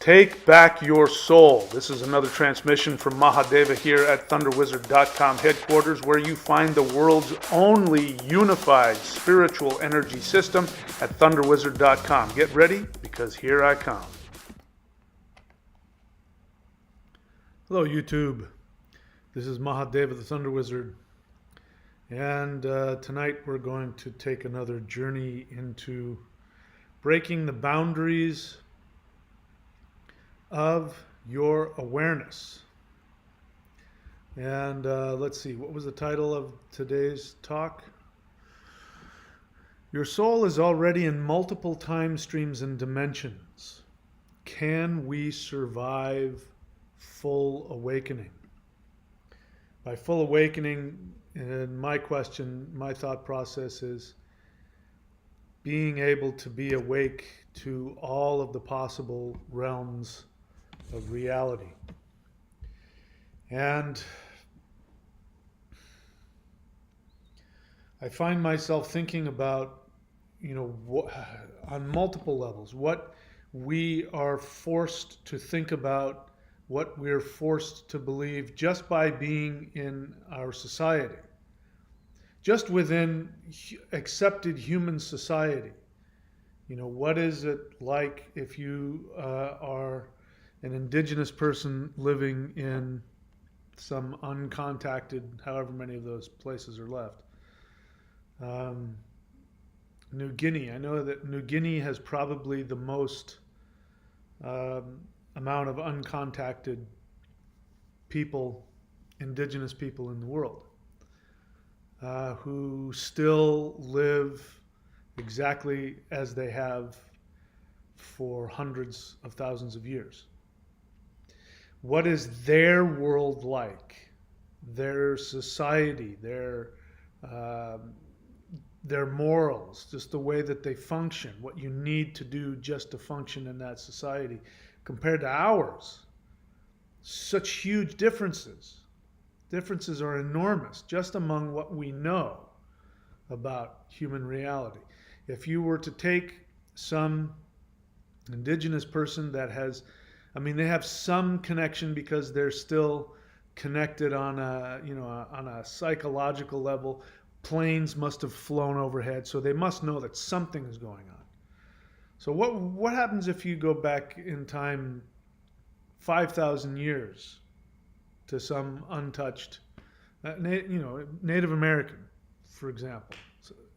Take back your soul. This is another transmission from Mahadeva here at ThunderWizard.com headquarters, where you find the world's only unified spiritual energy system at ThunderWizard.com. Get ready, because here I come. Hello, YouTube. This is Mahadeva, the Thunder Wizard. And tonight we're going to take another journey into breaking the boundaries of your awareness. And let's see, what was the title of today's talk? Your soul is already in multiple time streams and dimensions. Can we survive full awakening? By full awakening, and my thought process is being able to be awake to all of the possible realms of reality. And I find myself thinking about, on multiple levels, what we are forced to think about, what we're forced to believe just by being in our society. Just within accepted human society. What is it like if you are an indigenous person living in some uncontacted, however many of those places are left? New Guinea. I know that New Guinea has probably the most amount of uncontacted people, indigenous people in the world, who still live exactly as they have for hundreds of thousands of years. What is their world like? Their society, their morals, just the way that they function, what you need to do just to function in that society compared to ours. Such huge differences. Differences are enormous just among what we know about human reality. If you were to take some indigenous person that has, they have some connection because they're still connected on a psychological level. Planes must have flown overhead, so they must know that something is going on. So what happens if you go back in time 5,000 years to some untouched, Native American, for example?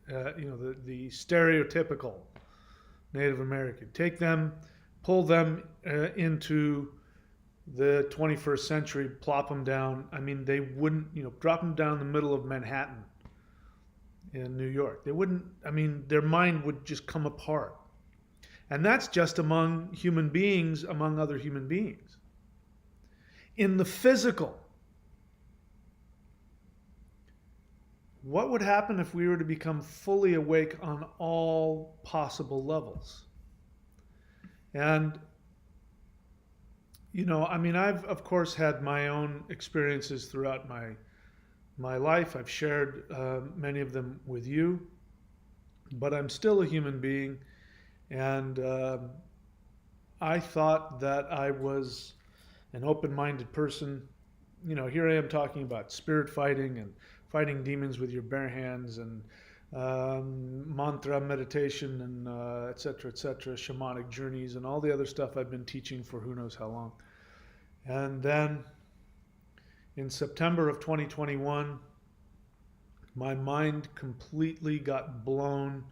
The stereotypical Native American. Take them, pull them into the 21st century, plop them down. They wouldn't, drop them down in the middle of Manhattan in New York. They wouldn't, their mind would just come apart. And that's just among human beings, among other human beings. In the physical, what would happen if we were to become fully awake on all possible levels? And, I've, of course, had my own experiences throughout my life. I've shared many of them with you, but I'm still a human being. And I thought that I was an open-minded person. Here I am talking about spirit fighting and fighting demons with your bare hands and mantra meditation and et cetera, shamanic journeys and all the other stuff I've been teaching for who knows how long. And then in September of 2021, my mind completely got blown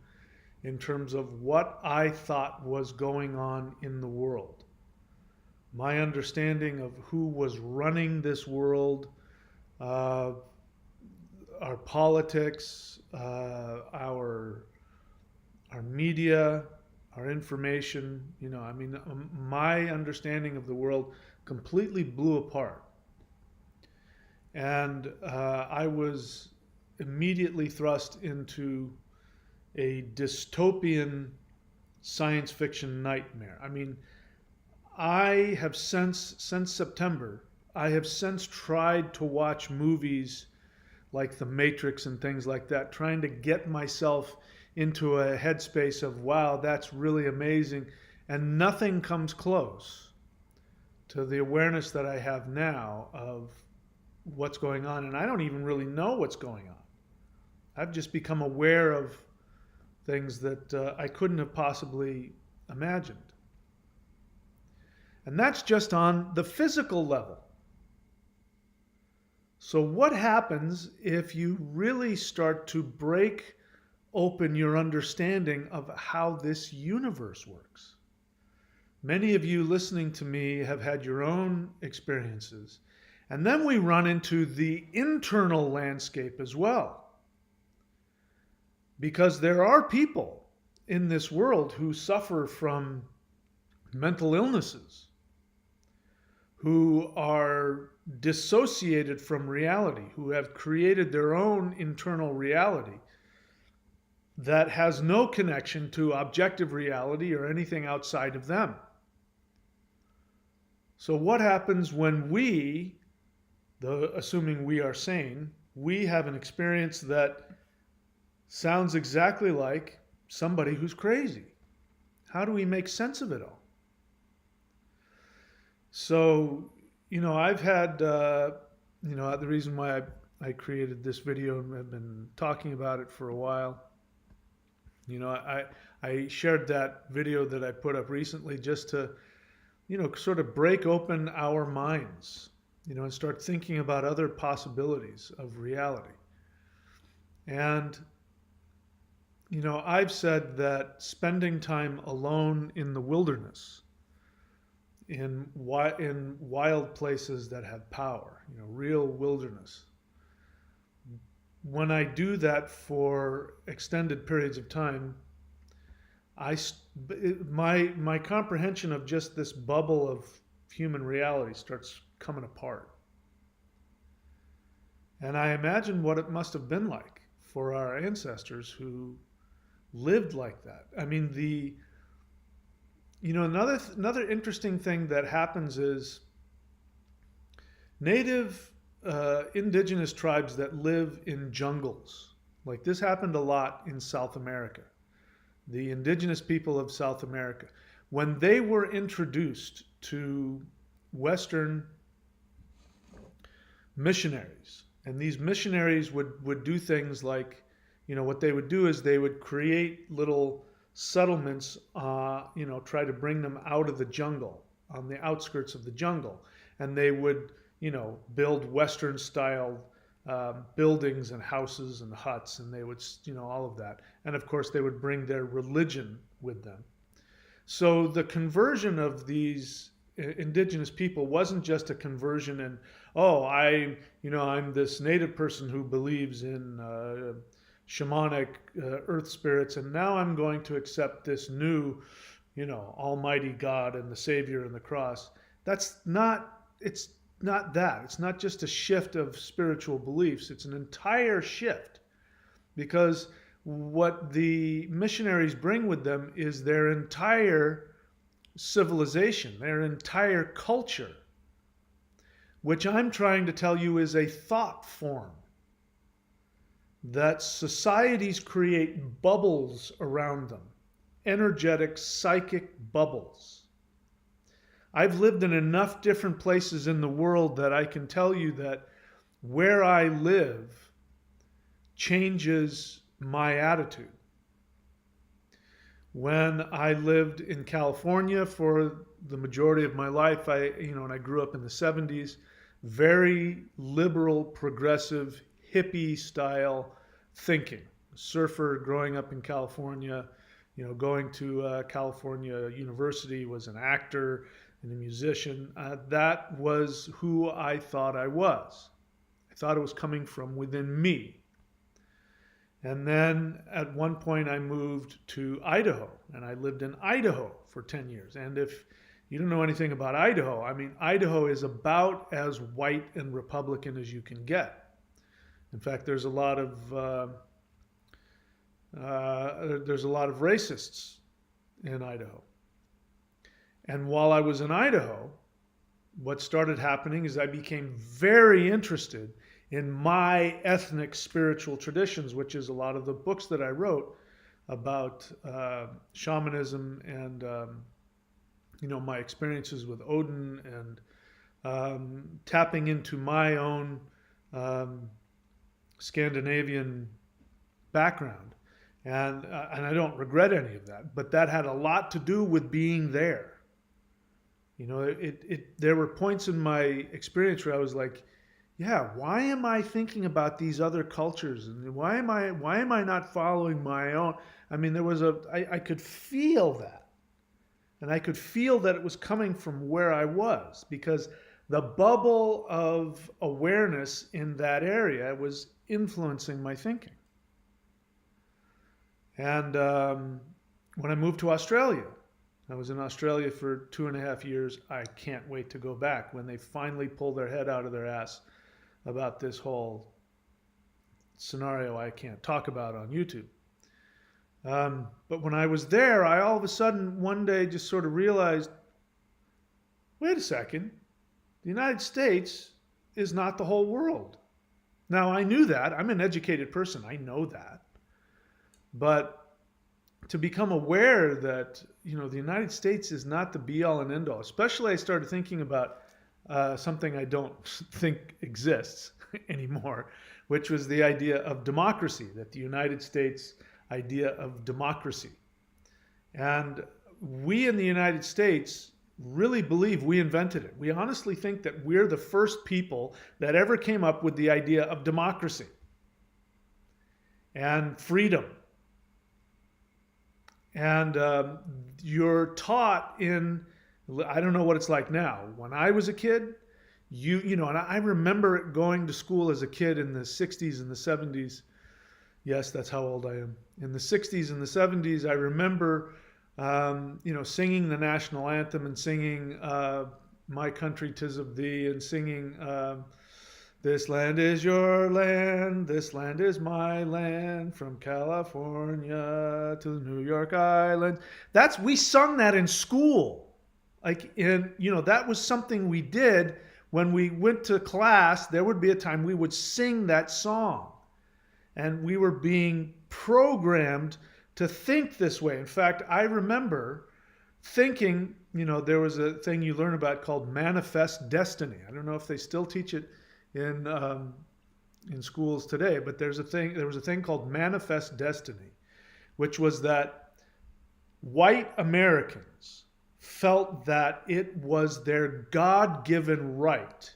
in terms of what I thought was going on in the world. My understanding of who was running this world, our politics, our media, our information, my understanding of the world completely blew apart. And I was immediately thrust into a dystopian science fiction nightmare. I have since September, I have since tried to watch movies like The Matrix and things like that, trying to get myself into a headspace of, wow, that's really amazing. And nothing comes close. to the awareness that I have now of what's going on. And I don't even really know what's going on. I've just become aware of things that I couldn't have possibly imagined. And that's just on the physical level. So what happens if you really start to break open your understanding of how this universe works? Many of you listening to me have had your own experiences. And then we run into the internal landscape as well. Because there are people in this world who suffer from mental illnesses, who are dissociated from reality, who have created their own internal reality that has no connection to objective reality or anything outside of them. So what happens when we, assuming we are sane, we have an experience that sounds exactly like somebody who's crazy? How do we make sense of it all? So, I've had, the reason why I created this video and have been talking about it for a while, I shared that video that I put up recently just to, sort of break open our minds, and start thinking about other possibilities of reality. And, I've said that spending time alone in the wilderness, in wild places that have power, real wilderness. When I do that for extended periods of time, my comprehension of just this bubble of human reality starts coming apart. And I imagine what it must have been like for our ancestors who lived like that. I mean, another interesting thing that happens is native indigenous tribes that live in jungles. Like this happened a lot in South America. The indigenous people of South America, when they were introduced to Western missionaries, and these missionaries would do things like, what they would do is they would create little settlements, try to bring them out of the jungle, on the outskirts of the jungle. And they would, build Western style buildings and houses and huts, and they would, all of that. And of course, they would bring their religion with them. So the conversion of these indigenous people wasn't just a conversion in, I'm this native person who believes in shamanic earth spirits, and now I'm going to accept this new, almighty God and the Savior and the cross. It's not that. It's not just a shift of spiritual beliefs. It's an entire shift, because what the missionaries bring with them is their entire civilization, their entire culture, which I'm trying to tell you is a thought form. That societies create bubbles around them, energetic, psychic bubbles. I've lived in enough different places in the world that I can tell you that where I live changes my attitude. When I lived in California for the majority of my life, and I grew up in the 70s, very liberal, progressive, hippie style thinking. Surfer growing up in California, going to California University, was an actor and a musician. That was who I thought I was. I thought it was coming from within me. And then at one point I moved to Idaho, and I lived in Idaho for 10 years. And if you don't know anything about Idaho, Idaho is about as white and Republican as you can get. In fact, there's a lot of racists in Idaho. And while I was in Idaho, what started happening is I became very interested in my ethnic spiritual traditions, which is a lot of the books that I wrote about shamanism and my experiences with Odin and tapping into my own um, Scandinavian background. And I don't regret any of that, but that had a lot to do with being there. You know, there were points in my experience where I was like, yeah, why am I thinking about these other cultures, and why am I not following my own? I mean, I could feel that, and I could feel that it was coming from where I was, because the bubble of awareness in that area was influencing my thinking. And when I moved to Australia, I was in Australia for 2.5 years. I can't wait to go back when they finally pull their head out of their ass about this whole scenario I can't talk about on YouTube. But when I was there, I all of a sudden one day just sort of realized, wait a second, the United States is not the whole world. Now, I knew that. I'm an educated person. I know that. But to become aware that, the United States is not the be all and end all, especially I started thinking about something I don't think exists anymore, which was the idea of democracy, that the United States idea of democracy. And we in the United States really believe we invented it. We honestly think that we're the first people that ever came up with the idea of democracy and freedom. And you're taught I don't know what it's like now. When I was a kid, and I remember going to school as a kid in the 60s and the 70s. Yes, that's how old I am. In the 60s and the 70s, I remember, singing the national anthem and singing My Country 'Tis of Thee, and singing This land is your land, this land is my land, from California to the New York Island. We sung that in school. That was something we did when we went to class. There would be a time we would sing that song. And we were being programmed to think this way. In fact, I remember thinking, there was a thing you learn about called manifest destiny. I don't know if they still teach it in schools today, but there was a thing called manifest destiny, which was that white Americans felt that it was their God-given right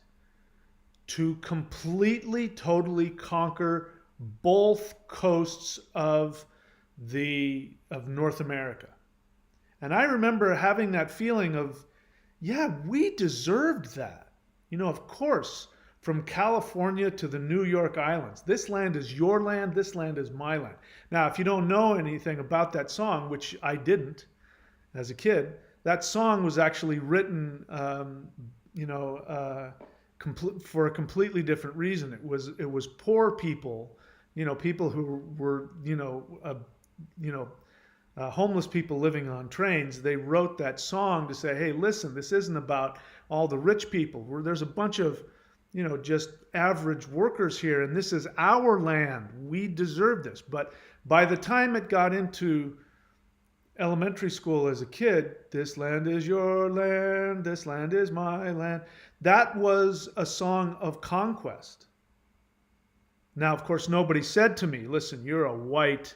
to completely, totally conquer both coasts of North America. And I remember having that feeling of, yeah, we deserved that. Of course, from California to the New York Islands. This land is your land, this land is my land. Now, if you don't know anything about that song, which I didn't as a kid, that song was actually written for a completely different reason. It was poor people, people who were, homeless people living on trains. They wrote that song to say, hey, listen, this isn't about all the rich people. There's a bunch of, just average workers here, and this is our land. We deserve this. But by the time it got into elementary school as a kid, this land is your land, this land is my land, that was a song of conquest. Now, of course, nobody said to me, listen, you're a white,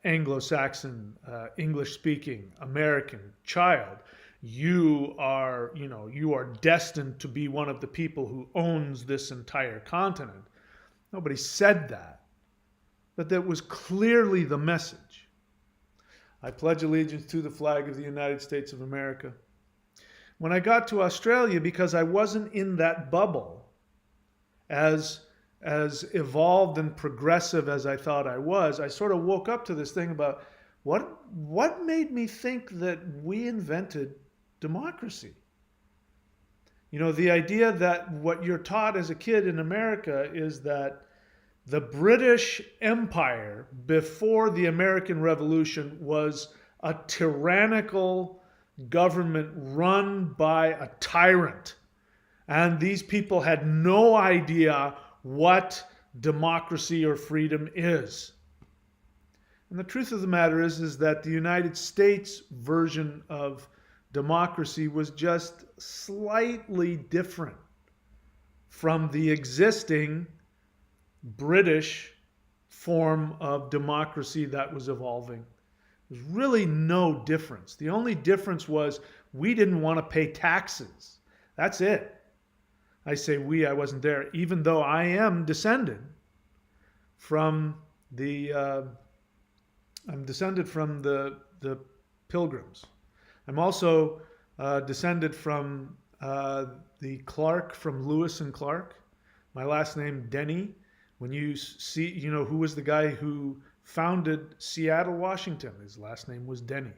Anglo-Saxon, English-speaking American child. You are destined to be one of the people who owns this entire continent. Nobody said that. But that was clearly the message. I pledge allegiance to the flag of the United States of America. When I got to Australia, because I wasn't in that bubble as evolved and progressive as I thought I was, I sort of woke up to this thing about what made me think that we invented democracy. The idea that what you're taught as a kid in America is that the British Empire before the American Revolution was a tyrannical government run by a tyrant. And these people had no idea what democracy or freedom is. And the truth of the matter is that the United States version of democracy was just slightly different from the existing British form of democracy that was evolving. There's really no difference. The only difference was we didn't want to pay taxes. That's it. I say we, I wasn't there, even though I am descended from I'm descended from the Pilgrims. I'm also descended from the Clark, from Lewis and Clark. My last name, Denny. When you see, who was the guy who founded Seattle, Washington. His last name was Denny.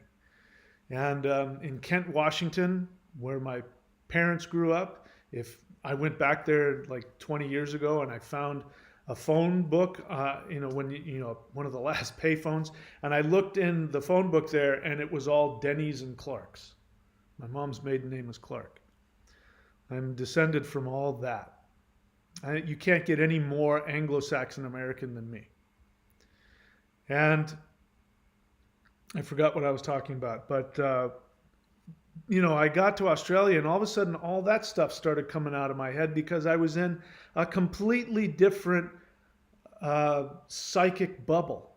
And in Kent, Washington, where my parents grew up, if I went back there like 20 years ago and I found a phone book, one of the last pay phones, and I looked in the phone book there and it was all Denny's and Clark's. My mom's maiden name was Clark. I'm descended from all that. You can't get any more Anglo-Saxon American than me. And I forgot what I was talking about, but I got to Australia and all of a sudden all that stuff started coming out of my head because I was in a completely different psychic bubble.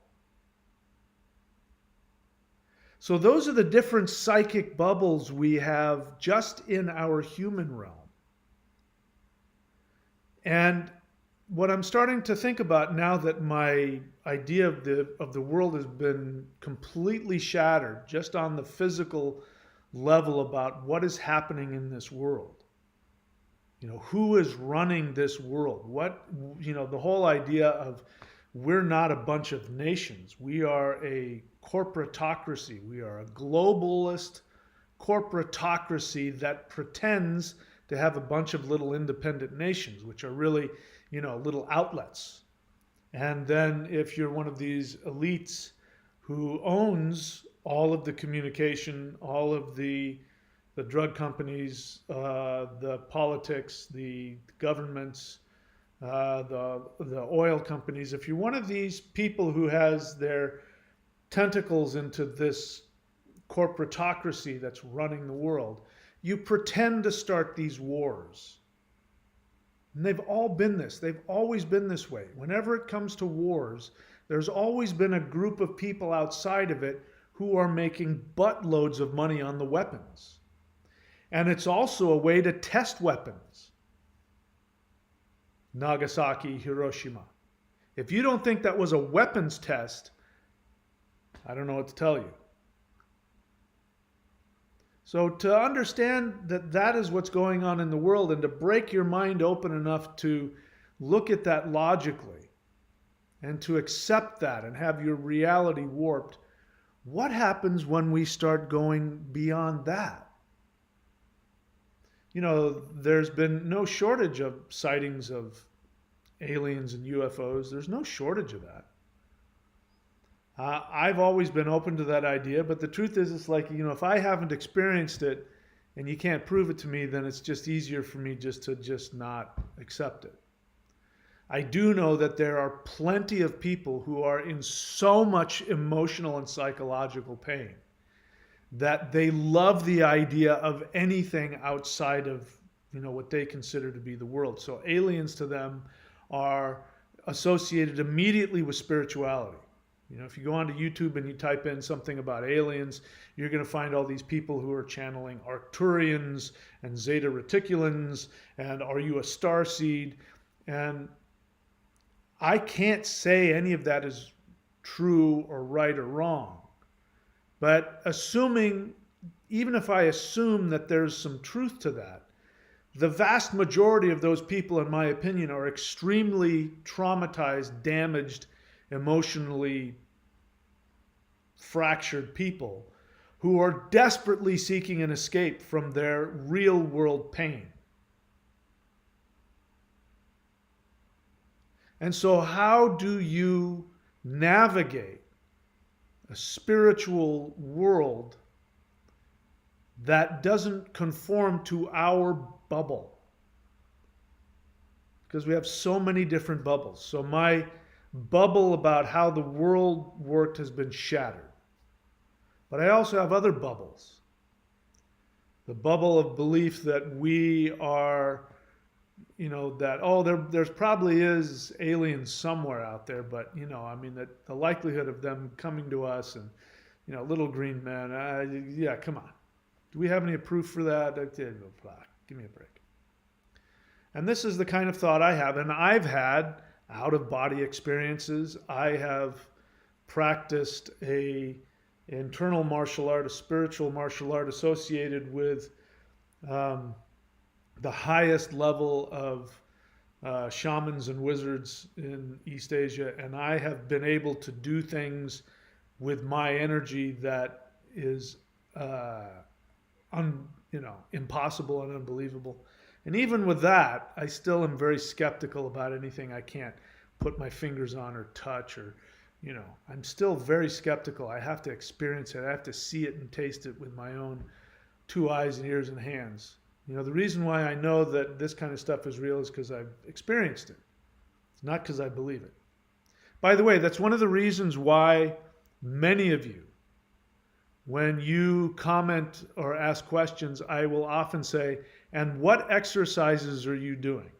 So those are the different psychic bubbles we have just in our human realm. And what I'm starting to think about now that my idea of the world has been completely shattered just on the physical level about what is happening in this world. Who is running this world? The whole idea of we're not a bunch of nations. We are a corporatocracy. We are a globalist corporatocracy that pretends to have a bunch of little independent nations, which are really, little outlets. And then if you're one of these elites who owns all of the communication, all of the drug companies, the politics, the governments, the oil companies, if you're one of these people who has their tentacles into this corporatocracy that's running the world, you pretend to start these wars. And they've all been this. They've always been this way. Whenever it comes to wars, there's always been a group of people outside of it who are making buttloads of money on the weapons. And it's also a way to test weapons. Nagasaki, Hiroshima. If you don't think that was a weapons test, I don't know what to tell you. So to understand that that is what's going on in the world and to break your mind open enough to look at that logically and to accept that and have your reality warped, what happens when we start going beyond that? There's been no shortage of sightings of aliens and UFOs. There's no shortage of that. I've always been open to that idea, but the truth is, it's like, if I haven't experienced it and you can't prove it to me, then it's just easier for me just to not accept it. I do know that there are plenty of people who are in so much emotional and psychological pain that they love the idea of anything outside of, what they consider to be the world. So aliens to them are associated immediately with spirituality. If you go onto YouTube and you type in something about aliens, you're going to find all these people who are channeling Arcturians and Zeta Reticulans and are you a starseed? And I can't say any of that is true or right or wrong. But even if I assume that there's some truth to that, the vast majority of those people, in my opinion, are extremely traumatized, damaged, emotionally fractured people who are desperately seeking an escape from their real world pain. And so how do you navigate a spiritual world that doesn't conform to our bubble? Because we have so many different bubbles. So my bubble about how the world worked has been shattered. But I also have other bubbles. The bubble of belief that we are, that, oh, there's probably is aliens somewhere out there, but, I mean, that the likelihood of them coming to us and, little green men, yeah, come on. Do we have any proof for that? Give me a break. And this is the kind of thought I have. And I've had out of body experiences. I have practiced a internal martial art, a spiritual martial art associated with the highest level of shamans and wizards in East Asia. And I have been able to do things with my energy that is impossible and unbelievable. And even with that, I still am very skeptical about anything I can't put my fingers on or touch, or, I'm still very skeptical. I have to experience it. I have to see it and taste it with my own 2 eyes and ears and hands. The reason why I know that this kind of stuff is real is because I've experienced it. It's not because I believe it. By the way, that's one of the reasons why many of you, when you comment or ask questions, I will often say, and what exercises are you doing?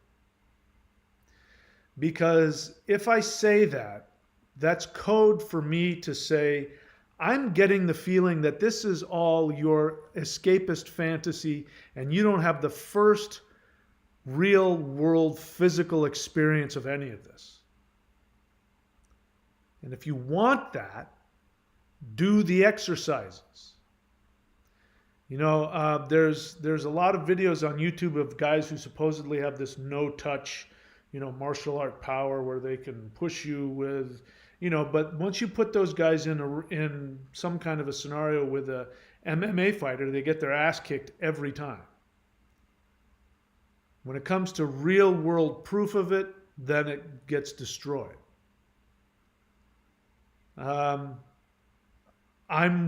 Because if I say that, that's code for me to say, I'm getting the feeling that this is all your escapist fantasy and you don't have the first real world physical experience of any of this. And if you want that, do the exercises. There's a lot of videos on YouTube of guys who supposedly have this no-touch, martial art power where they can push you with, but once you put those guys in some kind of a scenario with a MMA fighter, they get their ass kicked every time. When it comes to real world proof of it, then it gets destroyed. I'm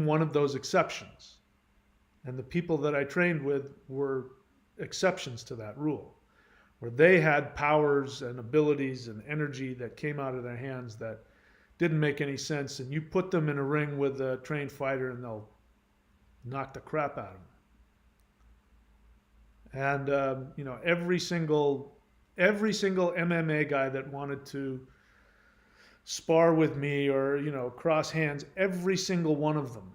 one of those exceptions. And the people that I trained with were exceptions to that rule, where they had powers and abilities and energy that came out of their hands that didn't make any sense. And you put them in a ring with a trained fighter and they'll knock the crap out of them. And, every single MMA guy that wanted to spar with me or, cross hands, every single one of them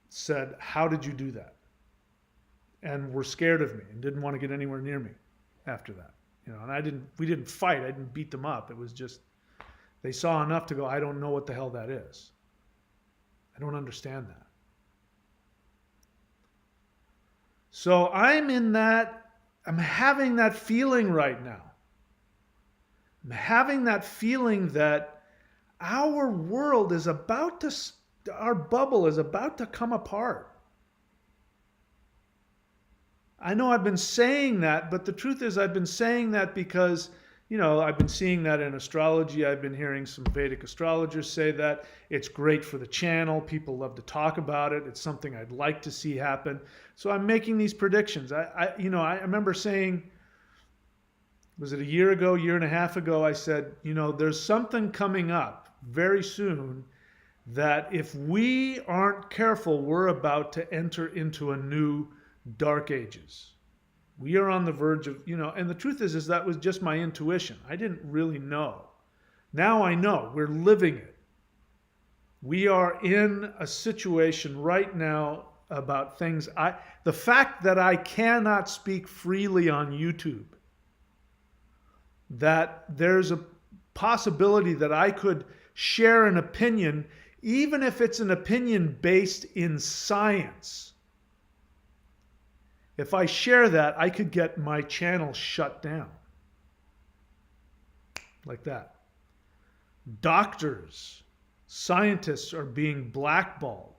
said, how did you do that? And were scared of me and didn't want to get anywhere near me after that. And we didn't fight. I didn't beat them up. It was just, they saw enough to go, I don't know what the hell that is. I don't understand that. So I'm having that feeling right now. I'm having that feeling that our world is our bubble is about to come apart. I know I've been saying that, but the truth is I've been saying that because, I've been seeing that in astrology. I've been hearing some Vedic astrologers say that. It's great for the channel. People love to talk about it. It's something I'd like to see happen. So I'm making these predictions. I remember saying, was it a year and a half ago, I said, there's something coming up very soon that if we aren't careful, we're about to enter into a new dark ages. We are on the verge of, and the truth is that was just my intuition. I didn't really know. Now I know. We're living it. We are in a situation right now about things. The fact that I cannot speak freely on YouTube, that there's a possibility that I could share an opinion, even if it's an opinion based in science. If I share that, I could get my channel shut down. Like that. Doctors, scientists are being blackballed.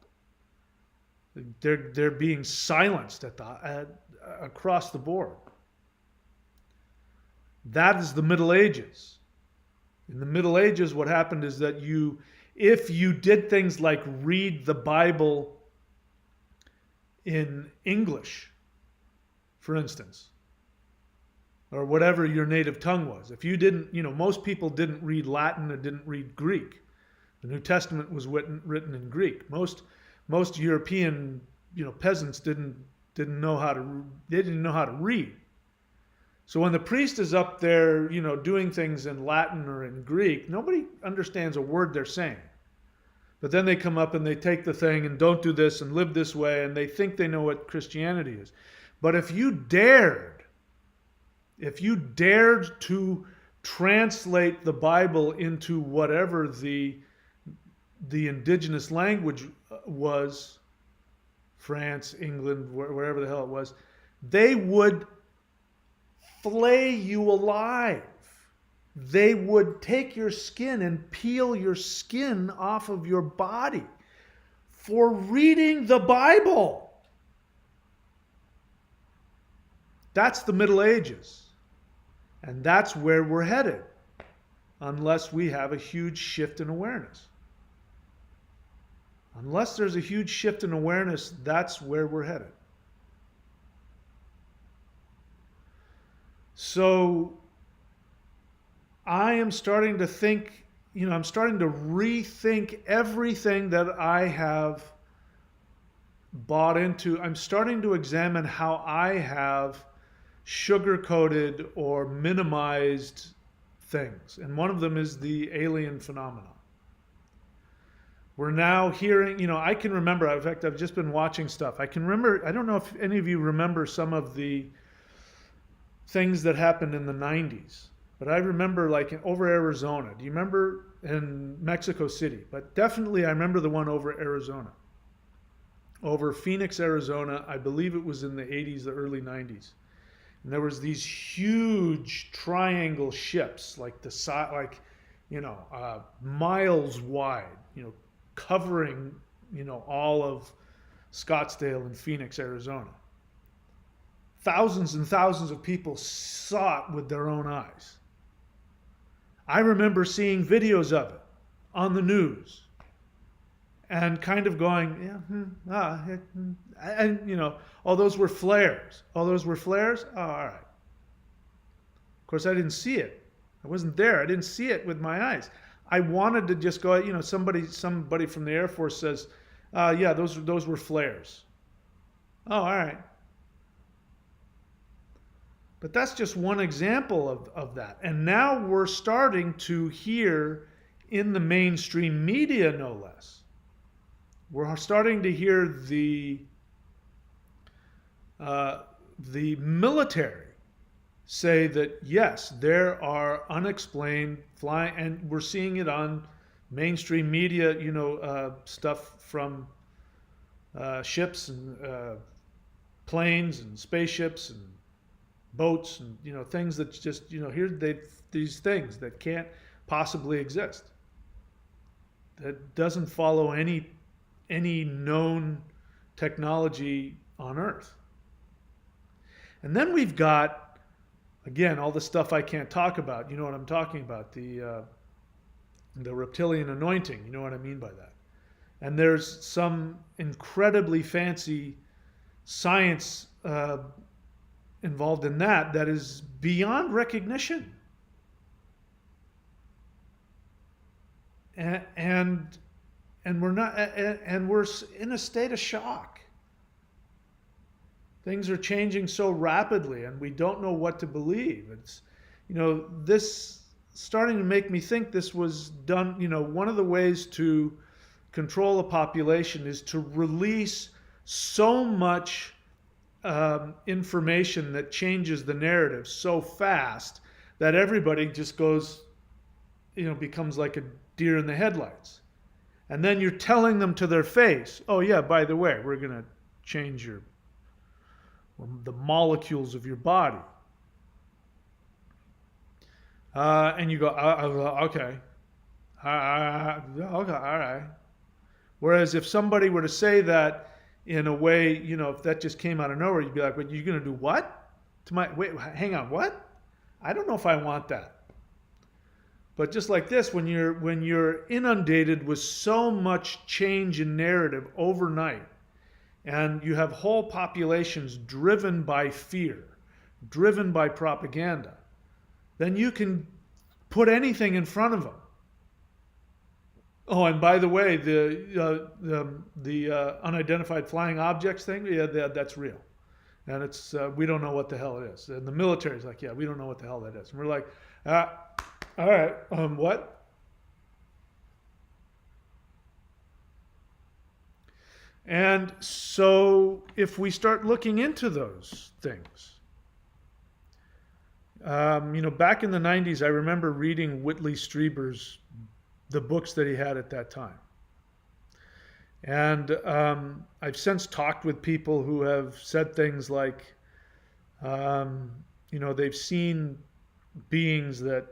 They're being silenced across the board. That is the Middle Ages. In the Middle Ages, what happened is that if you did things like read the Bible in English, for instance, or whatever your native tongue was. If you didn't, most people didn't read Latin and didn't read Greek. The New Testament was written in Greek. Most European, peasants didn't didn't know how to they didn't know how to read. So when the priest is up there, doing things in Latin or in Greek, nobody understands a word they're saying. But then they come up and they take the thing and don't do this and live this way, and they think they know what Christianity is. But if you dared to translate the Bible into whatever the indigenous language was, France, England, wherever the hell it was, they would flay you alive. They would take your skin and peel your skin off of your body for reading the Bible. That's the Middle Ages. And that's where we're headed, unless we have a huge shift in awareness. Unless there's a huge shift in awareness, that's where we're headed. So I am starting to think, I'm starting to rethink everything that I have bought into. I'm starting to examine how I have sugar-coated or minimized things. And one of them is the alien phenomenon. We're now hearing, I can remember, in fact, I've just been watching stuff. I can remember, I don't know if any of you remember some of the things that happened in the 90s. But I remember over Arizona. Do you remember in Mexico City? But definitely I remember the one over Arizona. Over Phoenix, Arizona. I believe it was in the 80s, the early 90s. And there was these huge triangle ships, miles wide, covering, all of Scottsdale and Phoenix, Arizona. Thousands and thousands of people saw it with their own eyes. I remember seeing videos of it on the news and kind of going, oh, those were flares. Oh, those were flares? Oh, all right. Of course, I didn't see it. I wasn't there. I didn't see it with my eyes. I wanted to just go, somebody from the Air Force says, yeah, those were flares. Oh, all right. But that's just one example of that. And now we're starting to hear in the mainstream media, no less. We're starting to hear the military say that, yes, there are unexplained flying, and we're seeing it on mainstream media, stuff from ships and planes and spaceships and boats and things that just these things that can't possibly exist, that doesn't follow any known technology on Earth. And then we've got, again, all the stuff I can't talk about. You know what I'm talking about, the reptilian anointing. You know what I mean by that. And there's some incredibly fancy science involved in that is beyond recognition. And we're not, and we're in a state of shock. Things are changing so rapidly, and we don't know what to believe. It's, this starting to make me think this was done. One of the ways to control a population is to release so much information that changes the narrative so fast that everybody just goes, becomes like a deer in the headlights. And then you're telling them to their face, oh yeah, by the way, we're going to change the molecules of your body. And you go, okay. Okay, all right. Whereas if somebody were to say that in a way, if that just came out of nowhere, you'd be like, "But you're going to do what? Wait, hang on, what? I don't know if I want that." But just like this, when you're inundated with so much change in narrative overnight, and you have whole populations driven by fear, driven by propaganda, then you can put anything in front of them. Oh, and by the way, the unidentified flying objects thing, yeah, that's real. And it's we don't know what the hell it is. And the military's like, yeah, we don't know what the hell that is. And we're like, ah, all right, what? And so if we start looking into those things, back in the 90s, I remember reading Whitley Strieber's, the books that he had at that time. And I've since talked with people who have said things like, they've seen beings that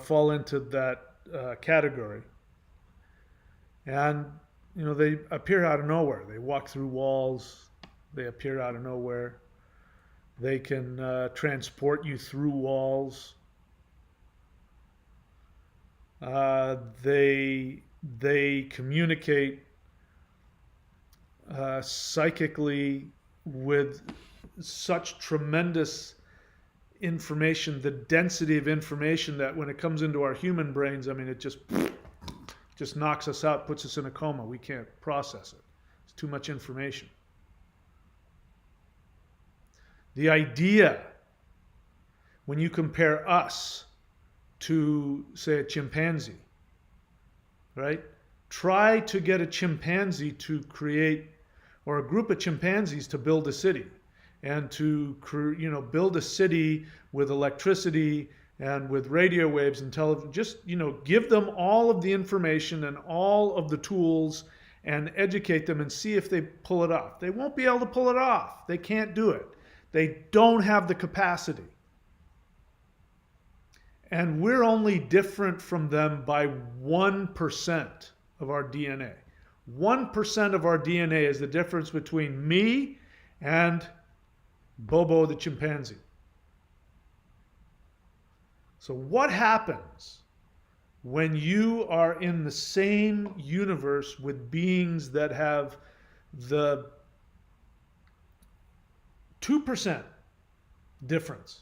fall into that category. And, they appear out of nowhere. They walk through walls. They appear out of nowhere. They can transport you through walls. They communicate psychically with such tremendous information, the density of information that when it comes into our human brains, I mean, it just knocks us out, puts us in a coma. We can't process it. It's too much information. The idea, when you compare us to, say, a chimpanzee, right? Try to get a chimpanzee to create, or a group of chimpanzees to build a city, and to build a city with electricity and with radio waves and television. Just give them all of the information and all of the tools and educate them and see if they pull it off. They won't be able to pull it off. They can't do it. They don't have the capacity. And we're only different from them by 1% of our DNA. 1% of our DNA is the difference between me and Bobo the chimpanzee. So what happens when you are in the same universe with beings that have the 2% difference?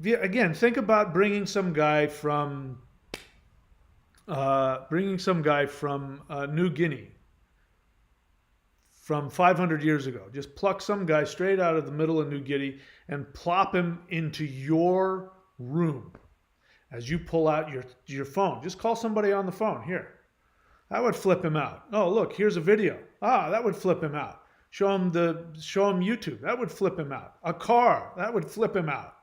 Again, think about bringing some guy from New Guinea from 500 years ago. Just pluck some guy straight out of the middle of New Guinea and plop him into your room. As you pull out your phone, just call somebody on the phone. Here, that would flip him out. Oh, look, here's a video. That would flip him out. Show him YouTube. That would flip him out. A car, that would flip him out.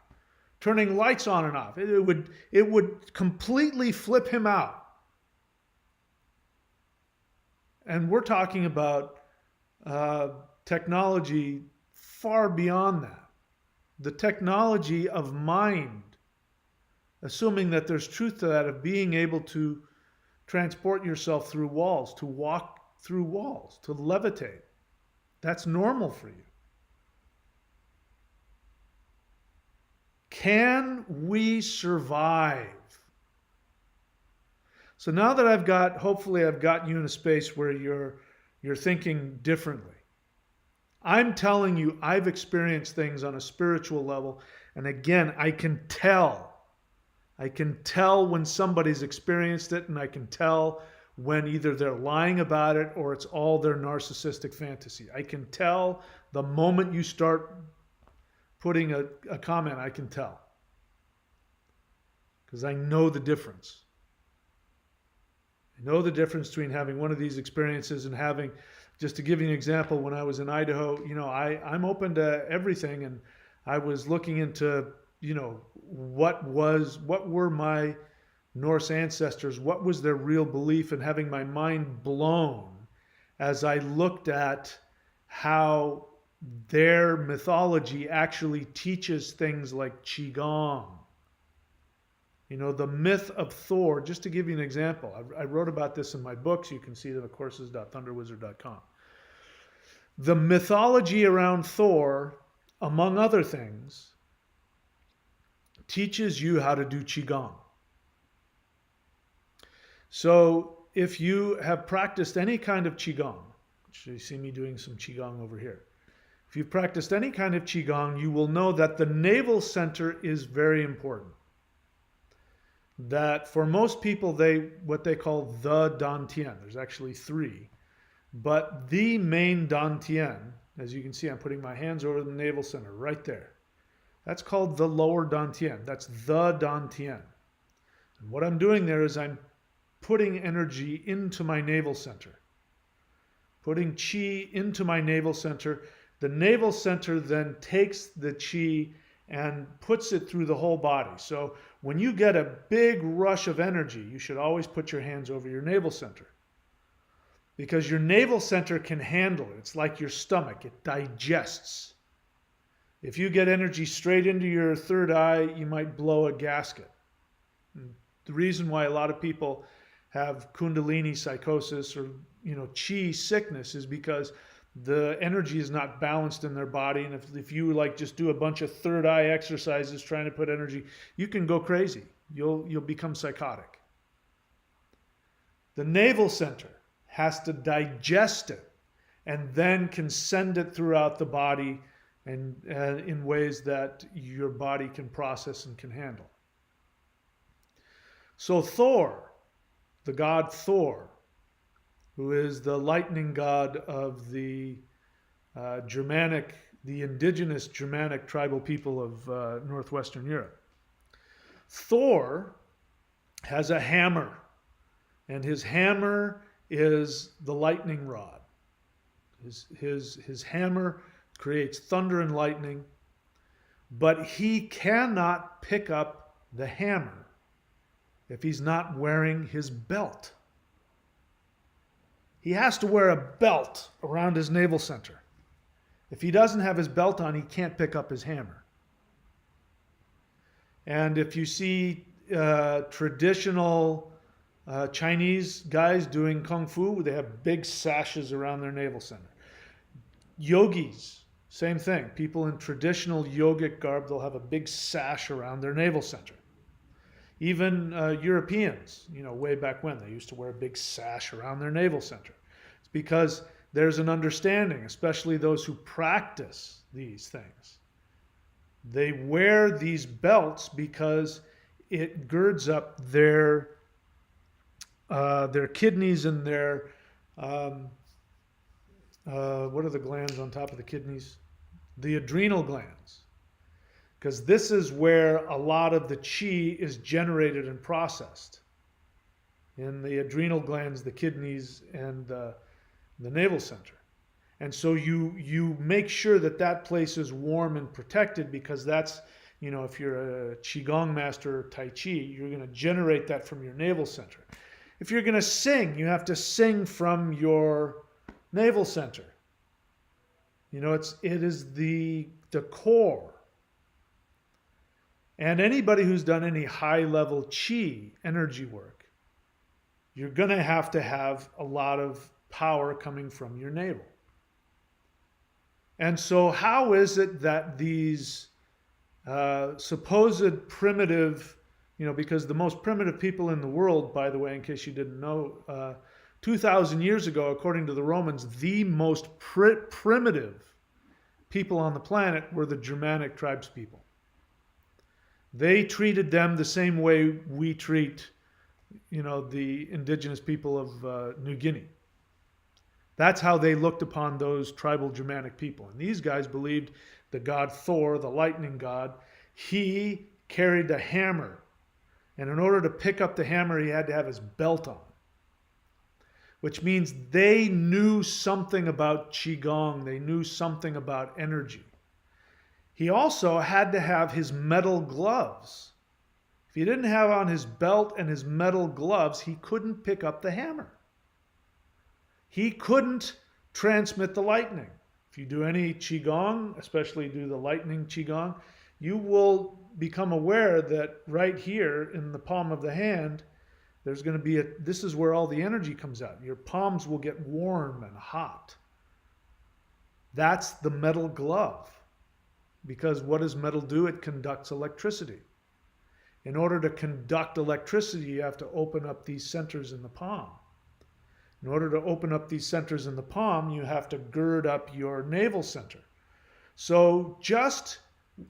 Turning lights on and off, it would completely flip him out. And we're talking about technology far beyond that. The technology of mind, assuming that there's truth to that, of being able to transport yourself through walls, to walk through walls, to levitate. That's normal for you. Can we survive? So now that hopefully I've got you in a space where you're thinking differently. I'm telling you, I've experienced things on a spiritual level. And again, I can tell when somebody's experienced it, and I can tell when either they're lying about it or it's all their narcissistic fantasy. I can tell the moment you start putting a comment, I can tell. Because I know the difference. I know the difference between having one of these experiences and having, just to give you an example, when I was in Idaho, I'm open to everything, and I was looking into, what were my Norse ancestors, what was their real belief, and having my mind blown as I looked at how their mythology actually teaches things like Qigong. The myth of Thor, just to give you an example. I wrote about this in my books. You can see them at courses.thunderwizard.com. The mythology around Thor, among other things, teaches you how to do Qigong. So if you have practiced any kind of Qigong, which you see me doing some Qigong over here. If you've practiced any kind of Qigong, you will know that the navel center is very important. That for most people, what they call the Dantian, there's actually 3. But the main dantian, as you can see, I'm putting my hands over the navel center right there. That's called the lower dantian. That's the dantian. And what I'm doing there is I'm putting energy into my navel center, putting qi into my navel center. The navel center then takes the qi and puts it through the whole body. So when you get a big rush of energy, you should always put your hands over your navel center, because your navel center can handle it. It's like your stomach. It digests. If you get energy straight into your third eye, you might blow a gasket. And the reason why a lot of people have kundalini psychosis or qi sickness is because the energy is not balanced in their body. And if you like just do a bunch of third eye exercises trying to put energy, you can go crazy. You'll become psychotic. The navel center has to digest it and then can send it throughout the body and in ways that your body can process and can handle. So Thor, the god Thor, who is the lightning god of the indigenous Germanic tribal people of northwestern Europe. Thor has a hammer, and his hammer is the lightning rod. His hammer creates thunder and lightning, but he cannot pick up the hammer if he's not wearing his belt. He has to wear a belt around his navel center. If he doesn't have his belt on, he can't pick up his hammer. And if you see traditional Chinese guys doing kung fu, they have big sashes around their navel center. Yogis, same thing. People in traditional yogic garb, they'll have a big sash around their navel center. Even Europeans, way back when, they used to wear a big sash around their navel center. It's because there's an understanding, especially those who practice these things. They wear these belts because it girds up their kidneys and their, what are the glands on top of the kidneys? The adrenal glands. Because this is where a lot of the qi is generated and processed. In the adrenal glands, the kidneys, and the navel center. And so you make sure that place is warm and protected, because that's, if you're a Qigong master or Tai Chi, you're going to generate that from your navel center. If you're going to sing, you have to sing from your navel center. It is the core. And anybody who's done any high-level qi energy work, you're going to have a lot of power coming from your navel. And so how is it that these supposed primitive, because the most primitive people in the world, by the way, in case you didn't know, 2,000 years ago, according to the Romans, the most primitive people on the planet were the Germanic tribespeople. They treated them the same way we treat, the indigenous people of New Guinea. That's how they looked upon those tribal Germanic people. And these guys believed the god Thor, the lightning god, he carried a hammer. And in order to pick up the hammer, he had to have his belt on. Which means they knew something about Qigong. They knew something about energy. He also had to have his metal gloves. If he didn't have on his belt and his metal gloves, he couldn't pick up the hammer. He couldn't transmit the lightning. If you do any Qigong, especially do the lightning Qigong, you will become aware that right here in the palm of the hand, there's going to be this is where all the energy comes out. Your palms will get warm and hot. That's the metal glove. Because what does metal do? It conducts electricity. In order to conduct electricity, you have to open up these centers in the palm. In order to open up these centers in the palm, you have to gird up your navel center. So just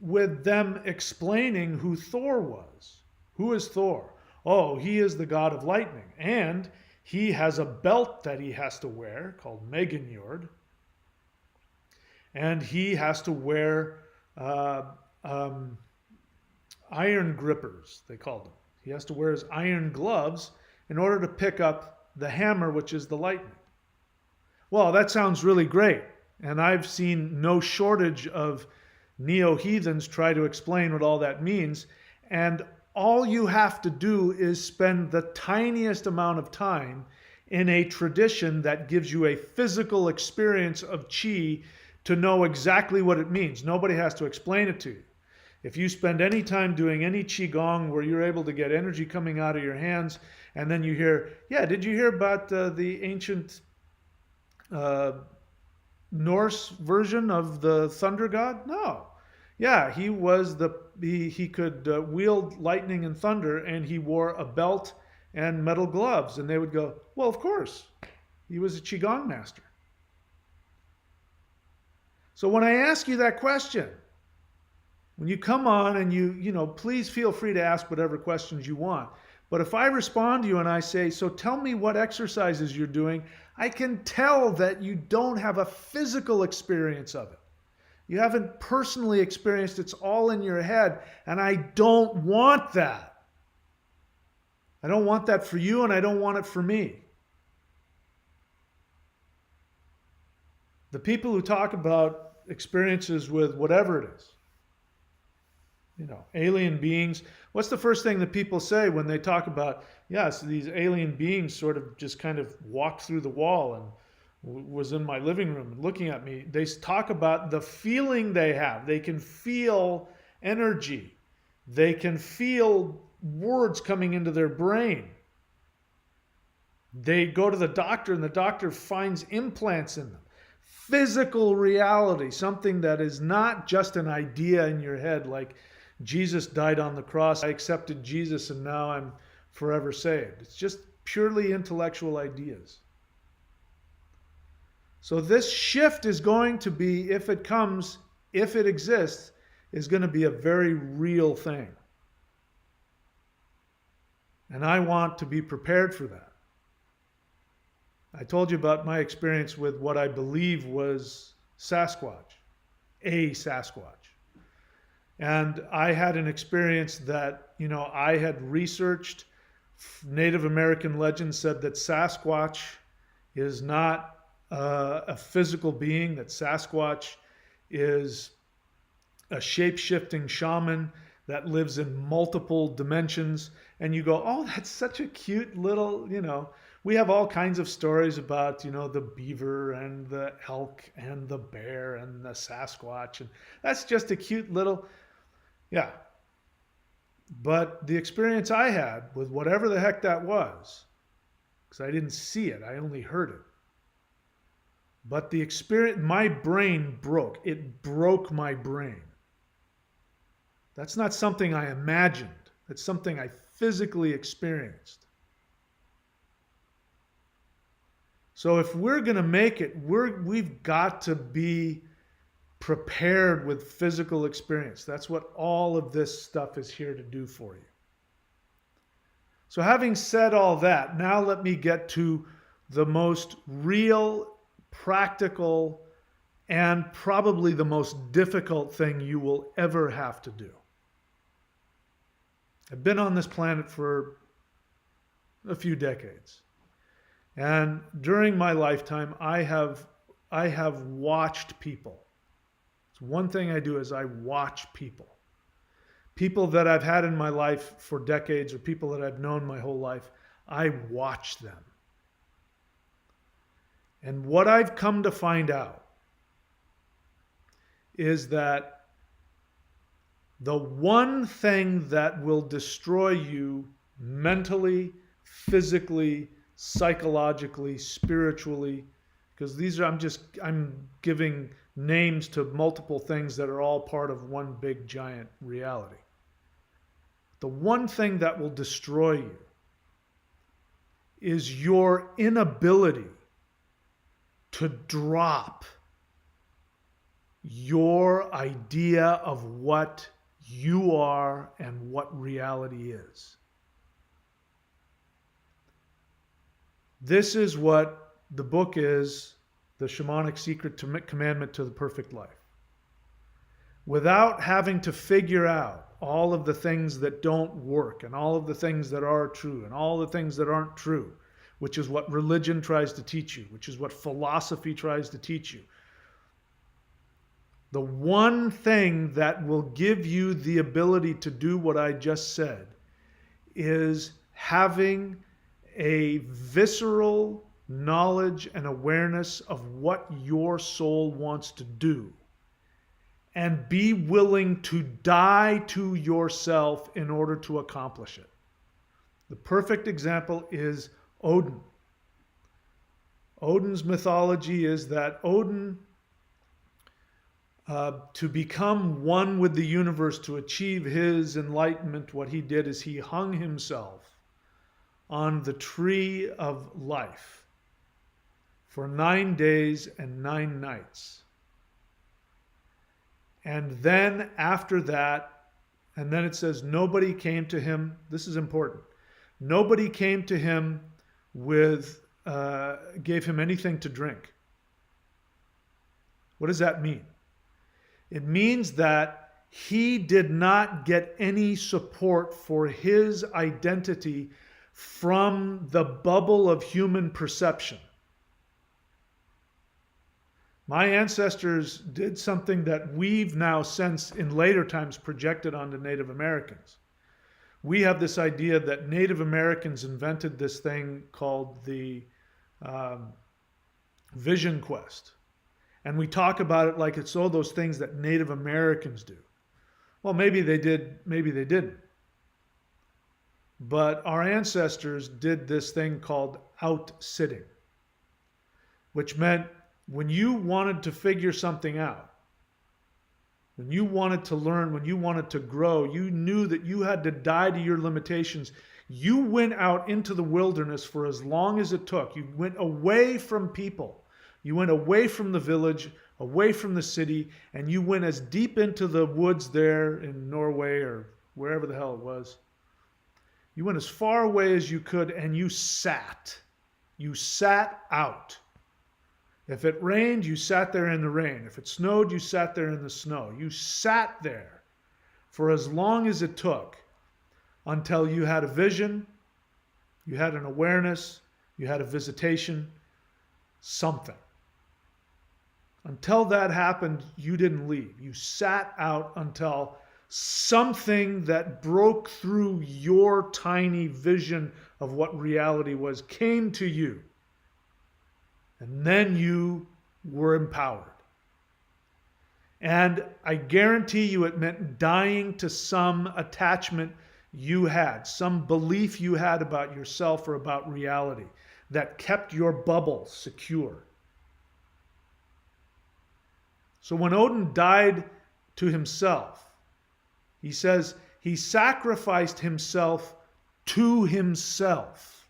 with them explaining who Thor was. Who is Thor? Oh, he is the god of lightning. And He has a belt that he has to wear called Meganjord, and he has to wear uh, um, iron grippers, they called them. He has to wear his iron gloves in order to pick up the hammer, which is the lightning. Well, that sounds really great. And I've seen no shortage of neo-heathens try to explain what all that means. And all you have to do is spend the tiniest amount of time in a tradition that gives you a physical experience of qi to know exactly what it means. Nobody has to explain it to you. If you spend any time doing any Qigong where you're able to get energy coming out of your hands, and then you hear, yeah, did you hear about the ancient Norse version of the thunder god? No. Yeah, he could wield lightning and thunder, and he wore a belt and metal gloves. And they would go, well, of course, he was a Qigong master. So when I ask you that question, when you come on and please feel free to ask whatever questions you want. But if I respond to you and I say, so tell me what exercises you're doing, I can tell that you don't have a physical experience of it. You haven't personally experienced it. It's all in your head. And I don't want that. I don't want that for you, and I don't want it for me. The people who talk about experiences with whatever it is, alien beings. What's the first thing that people say when they talk about, so these alien beings sort of just kind of walked through the wall and was in my living room and looking at me? They talk about the feeling they have. They can feel energy. They can feel words coming into their brain. They go to the doctor and the doctor finds implants in them. Physical reality, something that is not just an idea in your head like Jesus died on the cross, I accepted Jesus, and now I'm forever saved. It's just purely intellectual ideas. So this shift is going to be, if it comes, if it exists, is going to be a very real thing. And I want to be prepared for that. I told you about my experience with what I believe was Sasquatch, a Sasquatch. And I had an experience that, I had researched. Native American legend said that Sasquatch is not a physical being, that Sasquatch is a shape-shifting shaman that lives in multiple dimensions. And you go, oh, that's such a cute little, we have all kinds of stories about, the beaver and the elk and the bear and the Sasquatch. And that's just a cute little, yeah. But the experience I had with whatever the heck that was, because I didn't see it, I only heard it. But the experience, my brain broke. It broke my brain. That's not something I imagined. That's something I physically experienced. So if we're going to make it, we've got to be prepared with physical experience. That's what all of this stuff is here to do for you. So having said all that, now let me get to the most real, practical, and probably the most difficult thing you will ever have to do. I've been on this planet for a few decades. And during my lifetime, I have watched people. It's one thing I do is I watch people. People that I've had in my life for decades or people that I've known my whole life, I watch them. And what I've come to find out is that the one thing that will destroy you mentally, physically, psychologically, spiritually, because I'm giving names to multiple things that are all part of one big giant reality. The one thing that will destroy you is your inability to drop your idea of what you are and what reality is. This is what the book is, The Shamanic Secret to Commandment to the Perfect Life. Without having to figure out all of the things that don't work and all of the things that are true and all the things that aren't true, which is what religion tries to teach you, which is what philosophy tries to teach you. The one thing that will give you the ability to do what I just said is having a visceral knowledge and awareness of what your soul wants to do, and be willing to die to yourself in order to accomplish it. The perfect example is Odin. Odin's mythology is that Odin, to become one with the universe, to achieve his enlightenment, what he did is he hung himself on the tree of life for 9 days and 9 nights. And then after that, and then it says nobody came to him. This is important. Nobody came to him gave him anything to drink. What does that mean? It means that he did not get any support for his identity from the bubble of human perception. My ancestors did something that we've now since in later times projected onto Native Americans. We have this idea that Native Americans invented this thing called the vision quest. And we talk about it like it's those things that Native Americans do. Well, maybe they did, maybe they didn't. But our ancestors did this thing called out-sitting, which meant when you wanted to figure something out, when you wanted to learn, when you wanted to grow, you knew that you had to die to your limitations. You went out into the wilderness for as long as it took. You went away from people. You went away from the village, away from the city, and you went as deep into the woods there in Norway or wherever the hell it was. You went as far away as you could and you sat. You sat out. If it rained, you sat there in the rain. If it snowed, you sat there in the snow. You sat there for as long as it took until you had a vision, you had an awareness, you had a visitation, something. Until that happened, you didn't leave. You sat out until something that broke through your tiny vision of what reality was came to you. And then you were empowered. And I guarantee you it meant dying to some attachment you had, some belief you had about yourself or about reality that kept your bubble secure. So when Odin died to himself, he says he sacrificed himself to himself,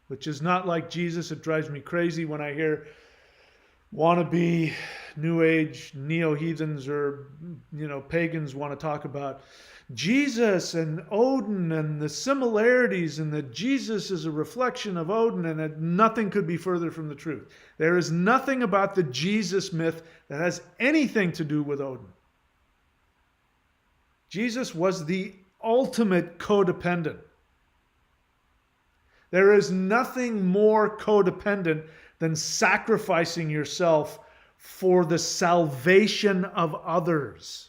which is not like Jesus. It drives me crazy when I hear wannabe New Age neo-heathens or pagans want to talk about Jesus and Odin and the similarities, and that Jesus is a reflection of Odin, and that nothing could be further from the truth. There is nothing about the Jesus myth that has anything to do with Odin. Jesus was the ultimate codependent. There is nothing more codependent than sacrificing yourself for the salvation of others.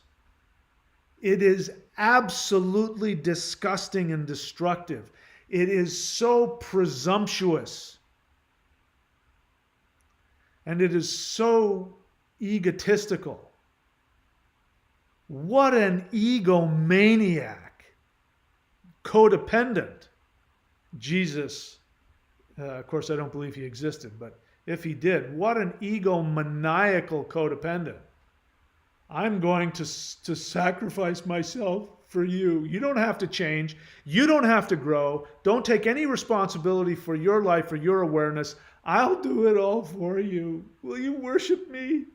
It is absolutely disgusting and destructive. It is so presumptuous. And it is so egotistical. What an egomaniac, codependent. Jesus, of course, I don't believe he existed, but if he did, what an egomaniacal codependent. I'm going to sacrifice myself for you. You don't have to change. You don't have to grow. Don't take any responsibility for your life or your awareness. I'll do it all for you. Will you worship me?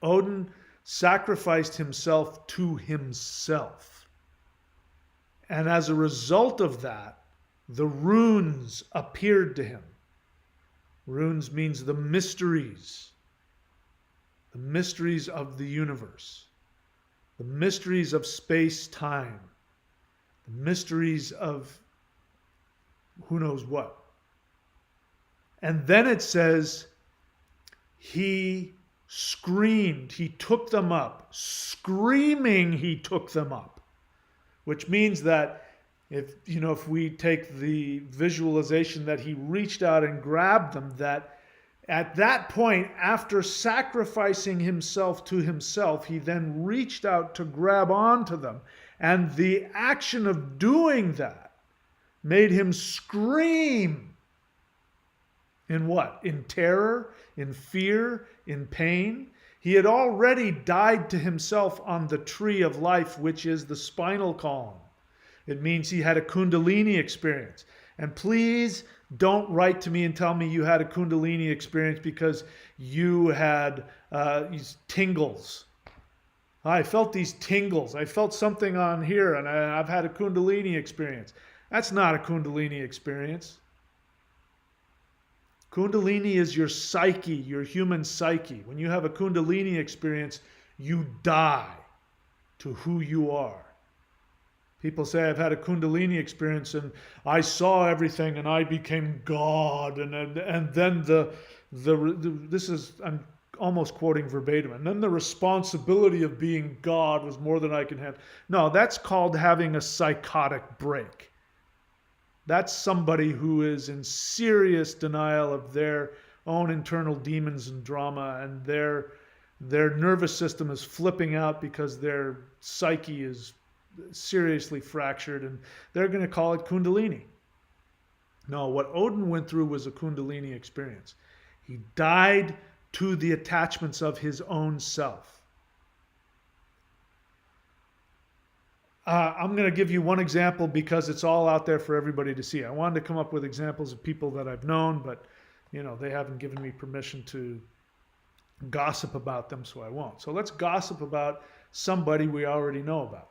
Odin sacrificed himself to himself. And as a result of that, the runes appeared to him. Runes means the mysteries of the universe, the mysteries of space-time, the mysteries of who knows what. And then it says, he screamed, he took them up, screaming he took them up, which means that if we take the visualization that he reached out and grabbed them, that at that point, after sacrificing himself to himself, he then reached out to grab onto them. And the action of doing that made him scream. In what? In terror, in fear, in pain. He had already died to himself on the tree of life, which is the spinal column. It means he had a Kundalini experience. And please don't write to me and tell me you had a Kundalini experience because you had these tingles. I felt these tingles. I felt something on here and I've had a Kundalini experience. That's not a Kundalini experience. Kundalini is your psyche, your human psyche. When you have a Kundalini experience, you die to who you are. People say, I've had a Kundalini experience and I saw everything and I became God. And then this is, I'm almost quoting verbatim, and then the responsibility of being God was more than I can handle. No, that's called having a psychotic break. That's somebody who is in serious denial of their own internal demons and drama, and their nervous system is flipping out because their psyche is seriously fractured, and they're going to call it Kundalini. No, what Odin went through was a Kundalini experience. He died to the attachments of his own self. I'm going to give you one example because it's all out there for everybody to see. I wanted to come up with examples of people that I've known, but they haven't given me permission to gossip about them, so I won't. So let's gossip about somebody we already know about.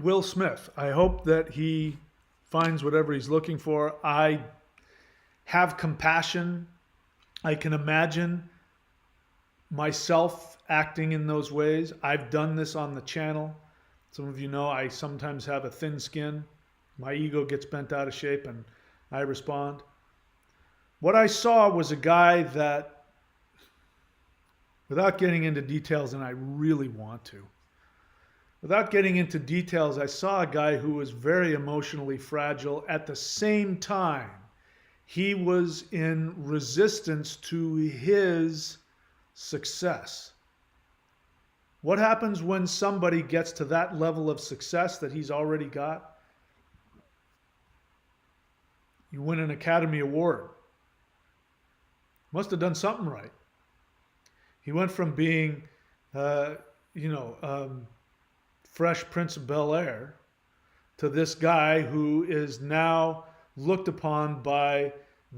Will Smith. I hope that he finds whatever he's looking for. I have compassion. I can imagine myself acting in those ways. I've done this on the channel. Some of you know I sometimes have a thin skin. My ego gets bent out of shape and I respond. What I saw was a guy that, without getting into details, and I really want to, without getting into details, I saw a guy who was very emotionally fragile. At the same time, he was in resistance to his success. What happens when somebody gets to that level of success that he's already got? You win an Academy Award. Must have done something right. He went from being, Fresh Prince of Bel-Air to this guy who is now looked upon by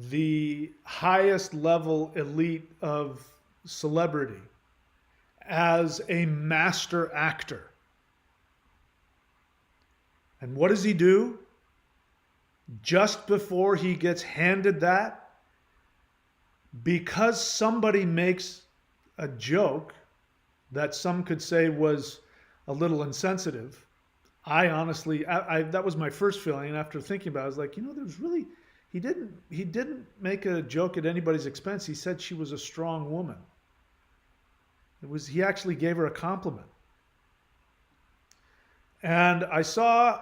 the highest level elite of celebrity as a master actor. And what does he do? Just before he gets handed that, because somebody makes a joke that some could say was a little insensitive, I honestly, that was my first feeling. And after thinking about it, I was like, there's really, he didn't make a joke at anybody's expense. He said she was a strong woman. He actually gave her a compliment. And I saw,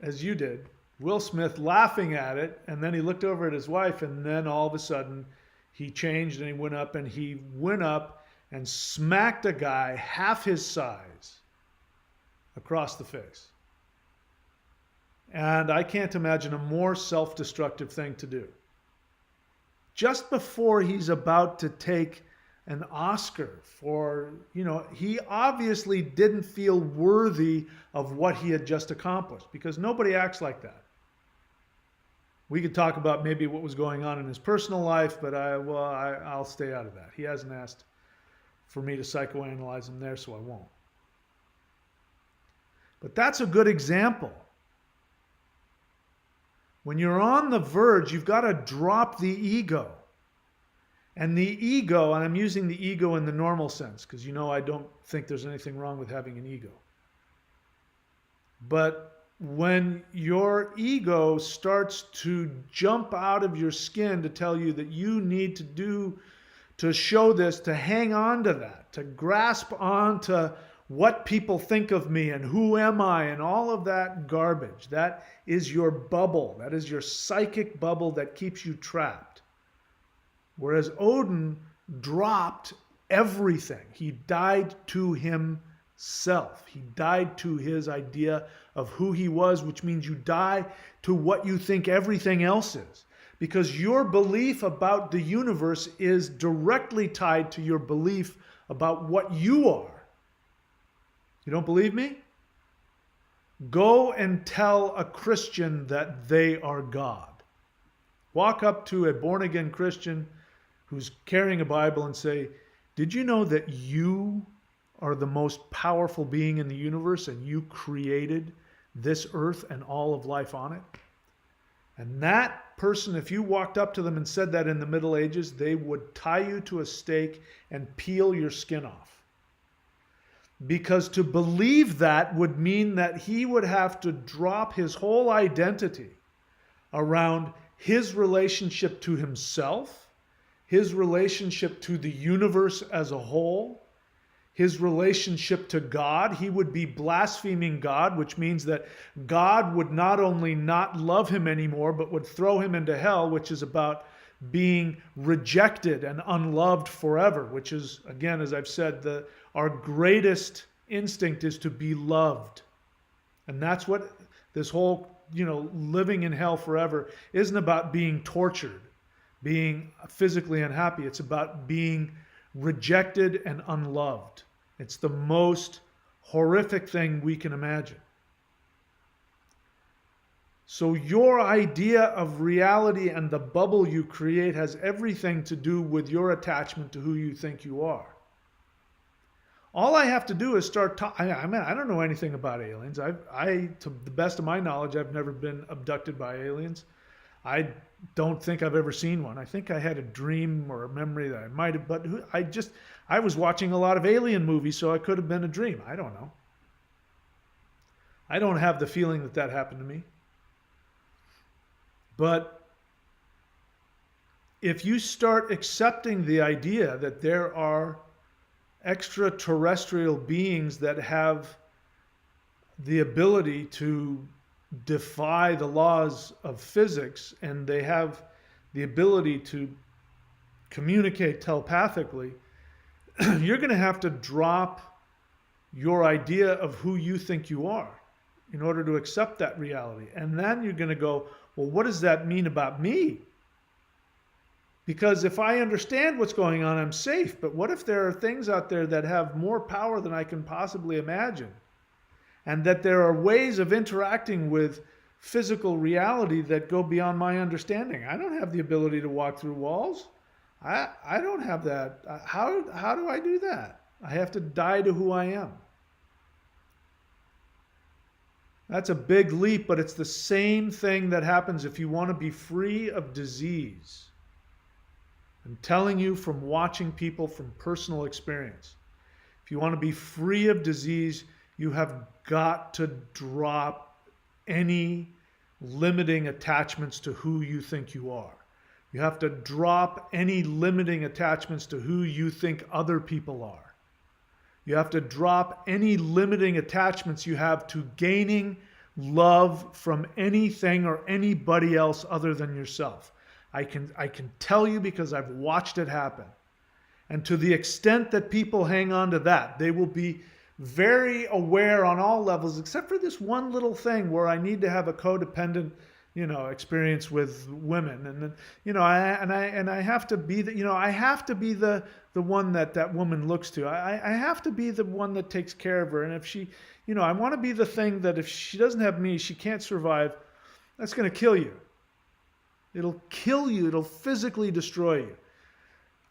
as you did, Will Smith laughing at it, and then he looked over at his wife, and then all of a sudden he changed and he went up and smacked a guy half his size across the face. And I can't imagine a more self-destructive thing to do. Just before he's about to take an Oscar for, he obviously didn't feel worthy of what he had just accomplished, because nobody acts like that. We could talk about maybe what was going on in his personal life, but I'll stay out of that. He hasn't asked for me to psychoanalyze him there, so I won't. But that's a good example. When you're on the verge, you've got to drop the ego. And the ego, and I'm using the ego in the normal sense, because I don't think there's anything wrong with having an ego. But when your ego starts to jump out of your skin to tell you that you need to show this, to hang on to that, to grasp onto what people think of me and who am I and all of that garbage, that is your bubble. That is your psychic bubble that keeps you trapped. Whereas Odin dropped everything. He died to himself. He died to his idea of who he was, which means you die to what you think everything else is. Because your belief about the universe is directly tied to your belief about what you are. You don't believe me? Go and tell a Christian that they are God. Walk up to a born-again Christian who's carrying a Bible and say, did you know that you are the most powerful being in the universe and you created this earth and all of life on it? And that person, if you walked up to them and said that in the Middle Ages, they would tie you to a stake and peel your skin off. Because to believe that would mean that he would have to drop his whole identity around his relationship to himself, his relationship to the universe as a whole, his relationship to God. He would be blaspheming God, which means that God would not only not love him anymore, but would throw him into hell, which is about being rejected and unloved forever, which is, again, as I've said, our greatest instinct is to be loved. And that's what this whole, living in hell forever isn't about being tortured, being physically unhappy. It's about being rejected and unloved. It's the most horrific thing we can imagine. So your idea of reality and the bubble you create has everything to do with your attachment to who you think you are. All I have to do is start talking. I don't know anything about aliens. To the best of my knowledge, I've never been abducted by aliens. I don't think I've ever seen one. I think I had a dream or a memory that I might have, but I was watching a lot of alien movies, so it could have been a dream. I don't know. I don't have the feeling that happened to me. But if you start accepting the idea that there are extraterrestrial beings that have the ability to defy the laws of physics and they have the ability to communicate telepathically, you're going to have to drop your idea of who you think you are in order to accept that reality. And then you're going to go, well, what does that mean about me? Because if I understand what's going on, I'm safe. But what if there are things out there that have more power than I can possibly imagine? And that there are ways of interacting with physical reality that go beyond my understanding. I don't have the ability to walk through walls. I don't have that. How do I do that? I have to die to who I am. That's a big leap, but it's the same thing that happens if you want to be free of disease. I'm telling you from watching people from personal experience. If you want to be free of disease, you have got to drop any limiting attachments to who you think you are. You have to drop any limiting attachments to who you think other people are. You have to drop any limiting attachments you have to gaining love from anything or anybody else other than yourself. I can tell you because I've watched it happen. And to the extent that people hang on to that, they will be very aware on all levels, except for this one little thing where I need to have a codependent, experience with women, and then, I have to be I have to be the one that woman looks to. I have to be the one that takes care of her, and if she, I want to be the thing that if she doesn't have me, she can't survive. That's going to kill you. It'll kill you. It'll physically destroy you.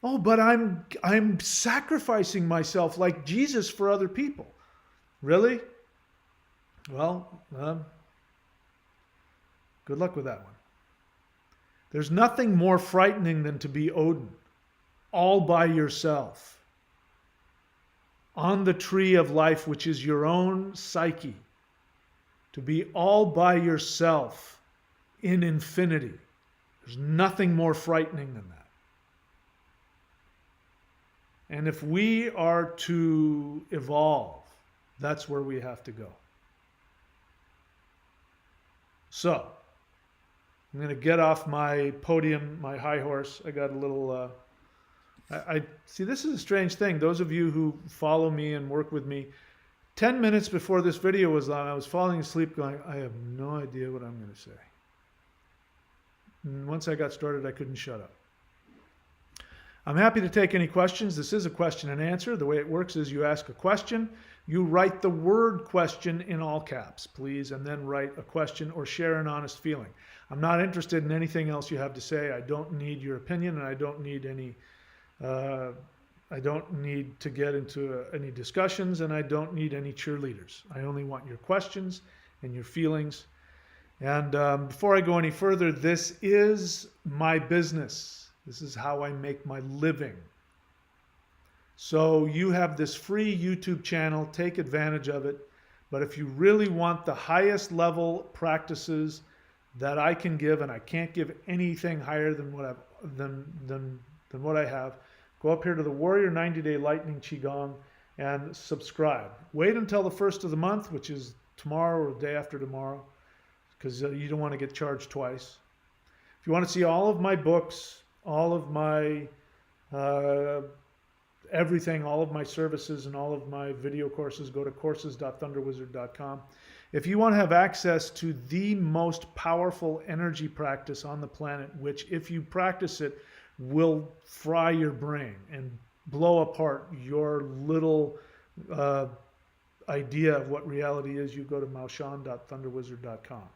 Oh, but I'm sacrificing myself like Jesus for other people. Really? Well, good luck with that one. There's nothing more frightening than to be Odin, all by yourself, on the tree of life, which is your own psyche. To be all by yourself in infinity. There's nothing more frightening than that. And if we are to evolve, that's where we have to go. So, I'm going to get off my podium, my high horse. I got a little, I see, this is a strange thing. Those of you who follow me and work with me, 10 minutes before this video was on, I was falling asleep going, I have no idea what I'm going to say. And once I got started, I couldn't shut up. I'm happy to take any questions. This is a question and answer. The way it works is you ask a question, you write the word question in all caps, please, and then write a question or share an honest feeling. I'm not interested in anything else you have to say. I don't need your opinion, and I don't need any I don't need to get into any discussions, and I don't need any cheerleaders. I only want your questions and your feelings. And before I go any further, this is my business. This is how I make my living. So you have this free YouTube channel. Take advantage of it. But if you really want the highest level practices that I can give, and I can't give anything higher than what I have, go up here to the Warrior 90-Day Lightning Qigong and subscribe. Wait until the first of the month, which is tomorrow or the day after tomorrow, because you don't want to get charged twice. If you want to see all of my books, all of my everything, all of my services and all of my video courses, go to courses.thunderwizard.com. If you want to have access to the most powerful energy practice on the planet, which if you practice it, will fry your brain and blow apart your little idea of what reality is, you go to maushan.thunderwizard.com.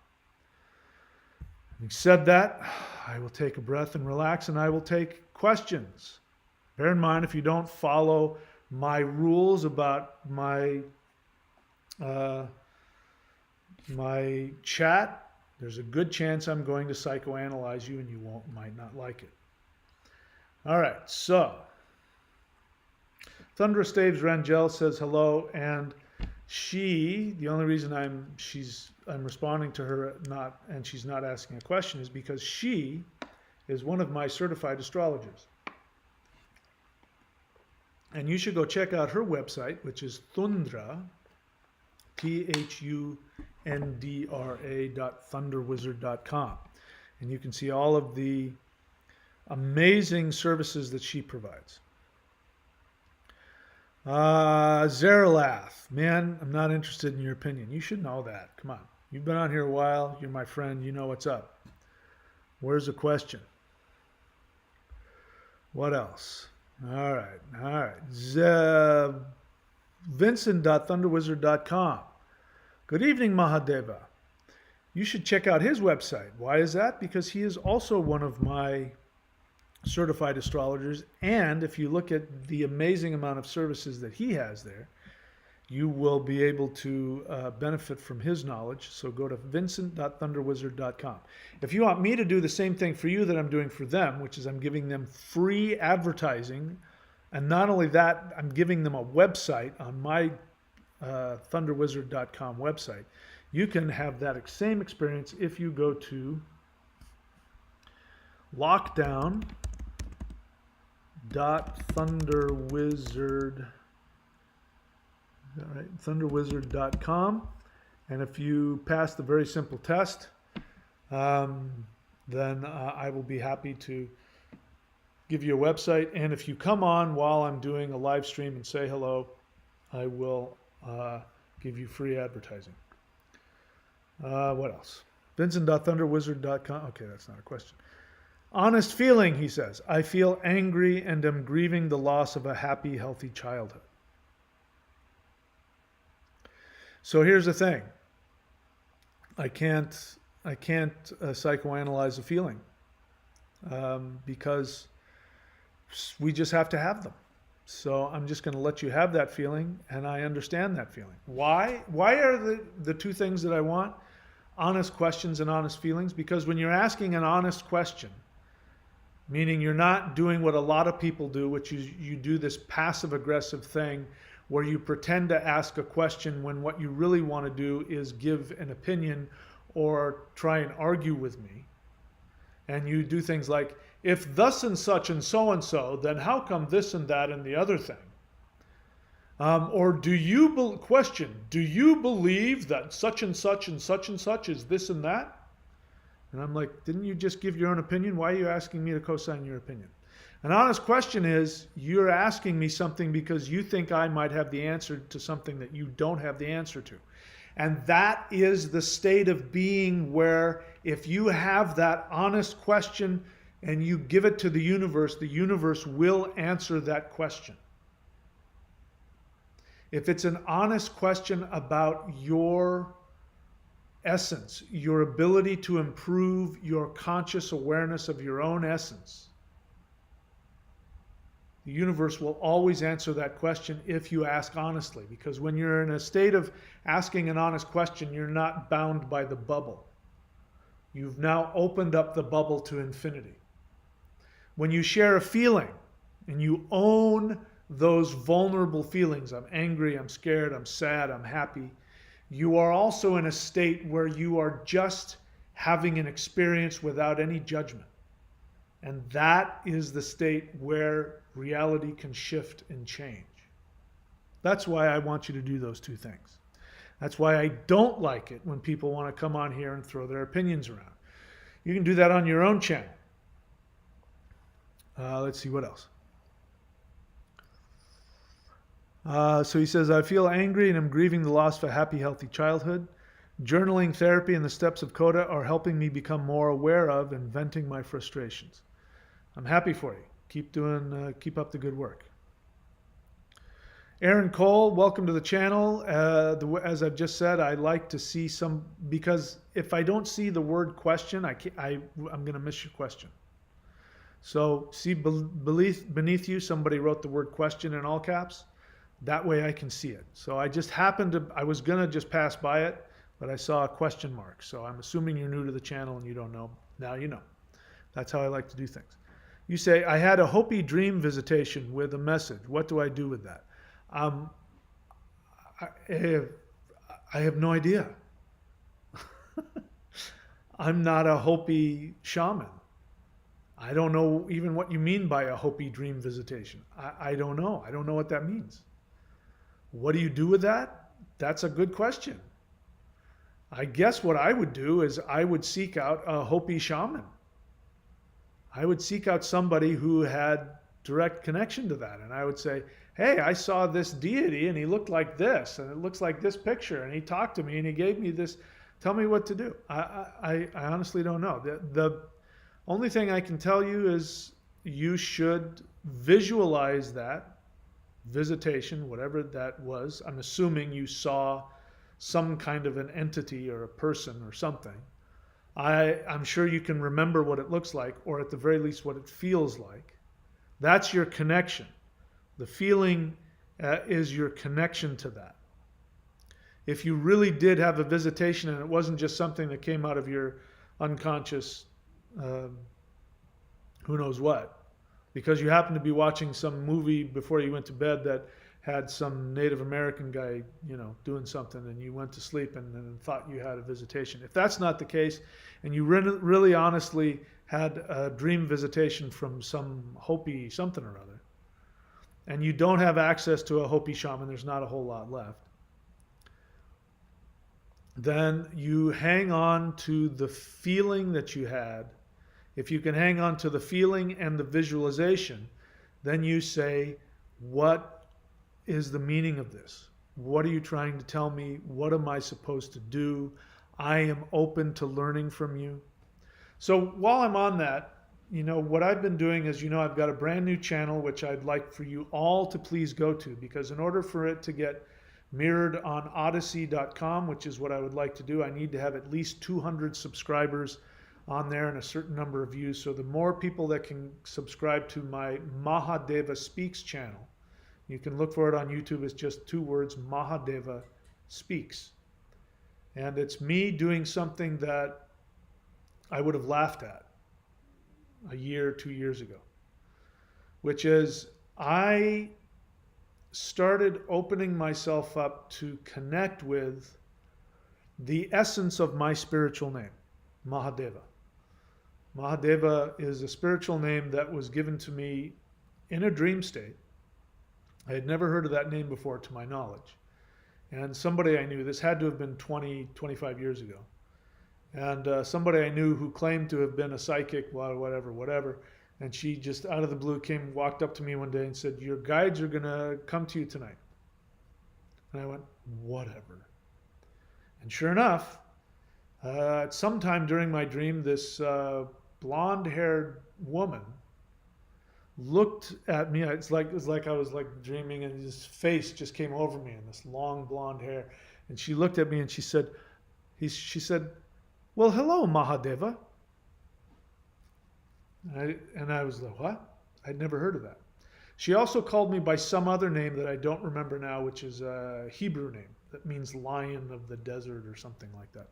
Having said that, I will take a breath and relax, and I will take questions. Bear in mind, if you don't follow my rules about my my chat, there's a good chance I'm going to psychoanalyze you, and you might not like it. All right, so Thunderous Daves Rangel says hello, and the only reason I'm responding to her and she's not asking a question is because she is one of my certified astrologers. And you should go check out her website, which is Thundra, THUNDRA.thunderwizard.com. And you can see all of the amazing services that she provides. Zeralath, man, I'm not interested in your opinion. You should know that. Come on. You've been on here a while. You're my friend. You know what's up. Where's the question? What else? All right. Vincent.thunderwizard.com. Good evening, Mahadeva. You should check out his website. Why is that? Because he is also one of my certified astrologers, and if you look at the amazing amount of services that he has there, you will be able to benefit from his knowledge. So go to vincent.thunderwizard.com. If you want me to do the same thing for you that I'm doing for them, which is I'm giving them free advertising, and not only that, I'm giving them a website on my thunderwizard.com website. You can have that same experience if you go to thunderwizard.com, and if you pass the very simple test, then I will be happy to give you a website. And if you come on while I'm doing a live stream and say hello, I will give you free advertising. What else? Vincent.thunderwizard.com. Okay, that's not a question. Honest feeling, he says. I feel angry and am grieving the loss of a happy, healthy childhood. So here's the thing. I can't psychoanalyze a feeling because we just have to have them. So I'm just going to let you have that feeling, and I understand that feeling. Why? Why are the two things that I want? Honest questions and honest feelings. Because when you're asking an honest question, meaning you're not doing what a lot of people do, which is you do this passive aggressive thing where you pretend to ask a question when what you really want to do is give an opinion or try and argue with me. And you do things like, if thus and so, then how come this and that and the other thing? Or do you believe that such and such and such and such is this and that? And I'm like, didn't you just give your own opinion? Why are you asking me to co-sign your opinion? An honest question is, you're asking me something because you think I might have the answer to something that you don't have the answer to. And that is the state of being where if you have that honest question and you give it to the universe will answer that question. If it's an honest question about your essence, your ability to improve your conscious awareness of your own essence, the universe will always answer that question if you ask honestly. Because when you're in a state of asking an honest question, you're not bound by the bubble. You've now opened up the bubble to infinity. When you share a feeling and you own those vulnerable feelings, I'm angry, I'm scared, I'm sad, I'm happy, you are also in a state where you are just having an experience without any judgment. And that is the state where reality can shift and change. That's why I want you to do those two things. That's why I don't like it when people want to come on here and throw their opinions around. You can do that on your own channel. Let's see what else. So he says, I feel angry and I'm grieving the loss of a happy, healthy childhood. Journaling, therapy, and the steps of Coda are helping me become more aware of and venting my frustrations. I'm happy for you. Keep up the good work. Aaron Cole, welcome to the channel. As I've just said, I like to see some, because if I don't see the word question, I'm going to miss your question. So see beneath you, somebody wrote the word question in all caps. That way I can see it. So I just happened to, I was going to just pass by it, but I saw a question mark. So I'm assuming you're new to the channel and you don't know. Now you know. That's how I like to do things. You say, I had a Hopi dream visitation with a message. What do I do with that? I have no idea. I'm not a Hopi shaman. I don't know even what you mean by a Hopi dream visitation. I don't know. I don't know what that means. What do you do with that? That's a good question. I guess what I would do is I would seek out a Hopi shaman. I would seek out somebody who had direct connection to that. And I would say, hey, I saw this deity and he looked like this and it looks like this picture and he talked to me and he gave me this. Tell me what to do. I honestly don't know. The only thing I can tell you is you should visualize that visitation, whatever that was. I'm assuming you saw some kind of an entity or a person or something. I'm sure you can remember what it looks like, or at the very least what it feels like. That's your connection. The feeling is your connection to that. If you really did have a visitation and it wasn't just something that came out of your unconscious, who knows what, because you happened to be watching some movie before you went to bed that had some Native American guy, doing something, and you went to sleep and thought you had a visitation. If that's not the case, and you really honestly had a dream visitation from some Hopi something or other, and you don't have access to a Hopi shaman, there's not a whole lot left, then you hang on to the feeling that you had. If you can hang on to the feeling and the visualization, then you say, what is the meaning of this? What are you trying to tell me? What am I supposed to do? I am open to learning from you. So while I'm on that, what I've been doing is, I've got a brand new channel, which I'd like for you all to please go to, because in order for it to get mirrored on odyssey.com, which is what I would like to do, I need to have at least 200 subscribers on there and a certain number of views. So the more people that can subscribe to my Mahadeva Speaks channel, You can look for it on YouTube. It's just 2 words, Mahadeva Speaks. And it's me doing something that I would have laughed at a year, 2 years ago, which is I started opening myself up to connect with the essence of my spiritual name, Mahadeva. Mahadeva is a spiritual name that was given to me in a dream state. I had never heard of that name before, to my knowledge. And somebody I knew, this had to have been 20, 25 years ago. And somebody I knew who claimed to have been a psychic, whatever. And she just out of the blue walked up to me one day and said, "Your guides are going to come to you tonight." And I went, "Whatever." And sure enough, at some time during my dream, this blonde-haired woman looked at me. It was like I was like dreaming, and his face just came over me, and this long blonde hair. And she looked at me and she said, "Well, hello, Mahadeva." And I was like, "What?" I'd never heard of that. She also called me by some other name that I don't remember now, which is a Hebrew name that means lion of the desert or something like that.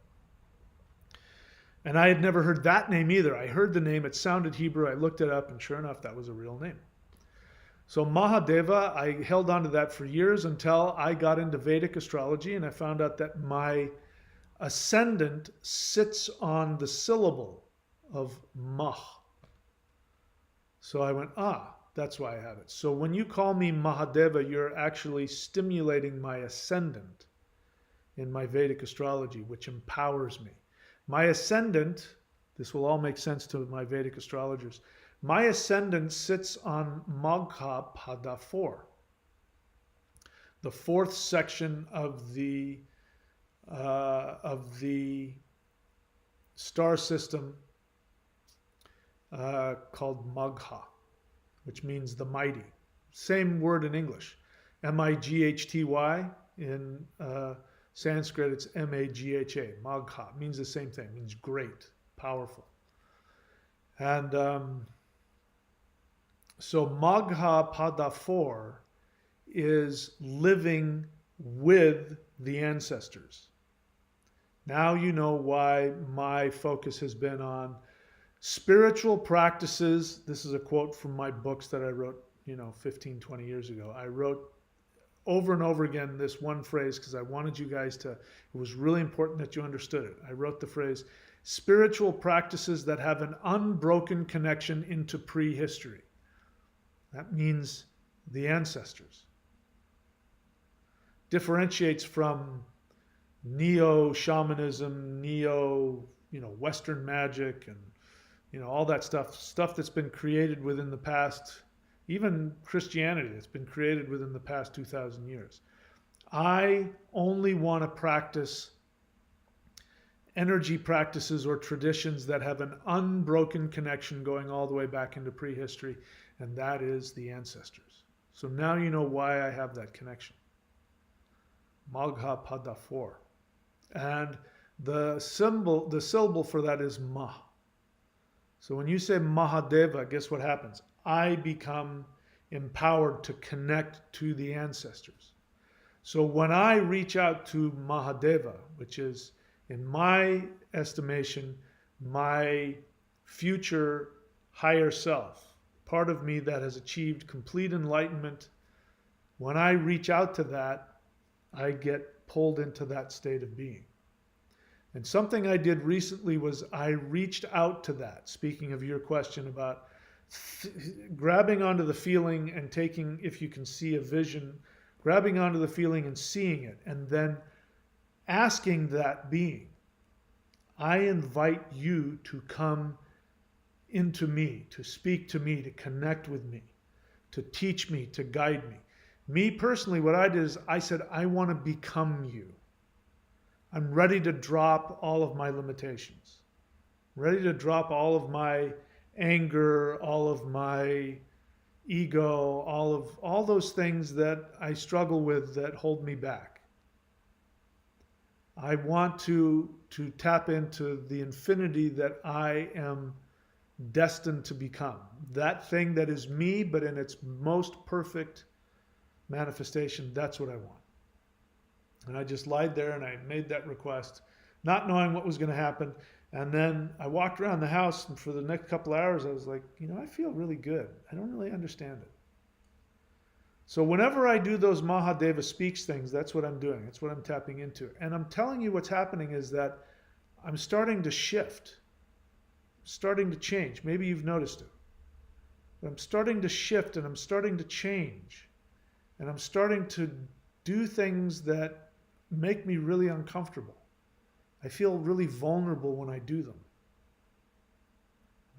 And I had never heard that name either. I heard the name, it sounded Hebrew, I looked it up, and sure enough, that was a real name. So Mahadeva, I held on to that for years until I got into Vedic astrology, and I found out that my ascendant sits on the syllable of Mah. So I went, that's why I have it. So when you call me Mahadeva, you're actually stimulating my ascendant in my Vedic astrology, which empowers me. My ascendant, this will all make sense to my Vedic astrologers, my ascendant sits on Magha Pada 4, the 4th section of the star system called Magha, which means the mighty. Same word in English. Mighty. In Sanskrit, it's Magha. Magha means the same thing. Means great, powerful. And so Magha Pada 4 is living with the ancestors. Now you know why my focus has been on spiritual practices. This is a quote from my books that I wrote, 15, 20 years ago. I wrote over and over again this one phrase because I wanted you guys to, it was really important that you understood it. I wrote the phrase, spiritual practices that have an unbroken connection into prehistory. That means the ancestors. Differentiates from neo-shamanism, Western magic, and all that stuff that's been created within the past, even Christianity that's been created within the past 2,000 years. I only want to practice energy practices or traditions that have an unbroken connection going all the way back into prehistory, and that is the ancestors. So now you know why I have that connection. Magha Pada 4. And the syllable for that is Ma. So when you say Mahadeva, guess what happens? I become empowered to connect to the ancestors. So when I reach out to Mahadeva, which is, in my estimation, my future higher self, part of me that has achieved complete enlightenment, when I reach out to that, I get pulled into that state of being. And something I did recently was I reached out to that, speaking of your question about grabbing onto the feeling and taking, if you can see a vision, grabbing onto the feeling and seeing it, and then asking that being, I invite you to come into me, to speak to me, to connect with me, to teach me, to guide me. Me personally, what I did is I said, I want to become you. I'm ready to drop all of my limitations, ready to drop all of my anger, all of my ego, all those things that I struggle with that hold me back. I want to tap into the infinity that I am destined to become. That thing that is me, but in its most perfect manifestation, that's what I want. And I just lied there and I made that request, not knowing what was going to happen. And then I walked around the house, and for the next couple of hours, I was like, I feel really good. I don't really understand it. So whenever I do those Mahadeva speaks things, that's what I'm doing. That's what I'm tapping into. And I'm telling you what's happening is that I'm starting to shift, starting to change. Maybe you've noticed it. But I'm starting to shift and I'm starting to change. And I'm starting to do things that make me really uncomfortable. I feel really vulnerable when I do them.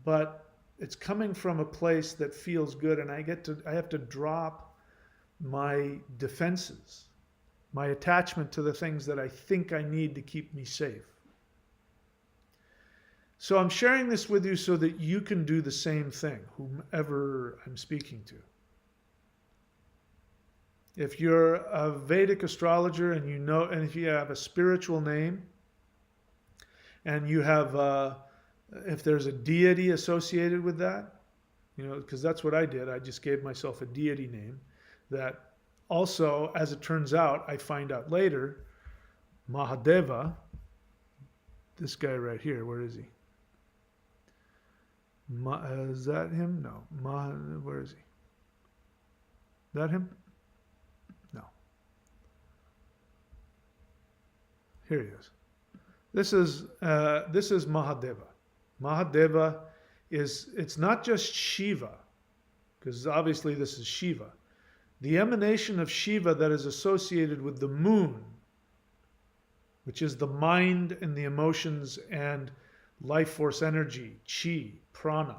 But it's coming from a place that feels good, and I have to drop my defenses, my attachment to the things that I think I need to keep me safe. So I'm sharing this with you so that you can do the same thing, whomever I'm speaking to. If you're a Vedic astrologer and and if you have a spiritual name, and you have, if there's a deity associated with that, because that's what I did. I just gave myself a deity name that also, as it turns out, I find out later, Mahadeva, this guy right here, where is he? Is that him? No. Where is he? That him? No. Here he is. This is Mahadeva. Mahadeva it's not just Shiva, because obviously this is Shiva. The emanation of Shiva that is associated with the moon, which is the mind and the emotions and life force energy, chi, prana.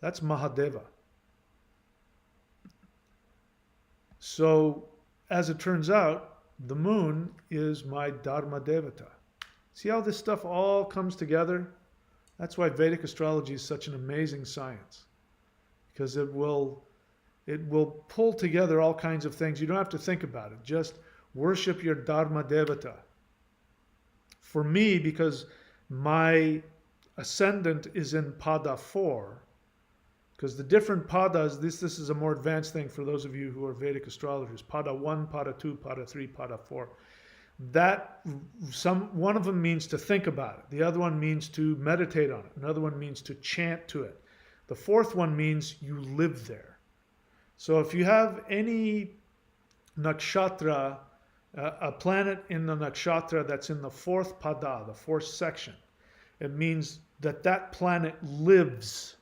That's Mahadeva. So, as it turns out, the moon is my Dharma Devata. See how this stuff all comes together? That's why Vedic astrology is such an amazing science, because it will pull together all kinds of things. You don't have to think about it. Just worship your Dharma Devata. For me, because my ascendant is in Pada 4, because the different padas, this is a more advanced thing for those of you who are Vedic astrologers. Pada 1, Pada 2, Pada 3, Pada 4. One of them means to think about it. The other one means to meditate on it. Another one means to chant to it. The fourth one means you live there. So if you have any nakshatra, a planet in the nakshatra that's in the fourth pada, the fourth section, it means that planet lives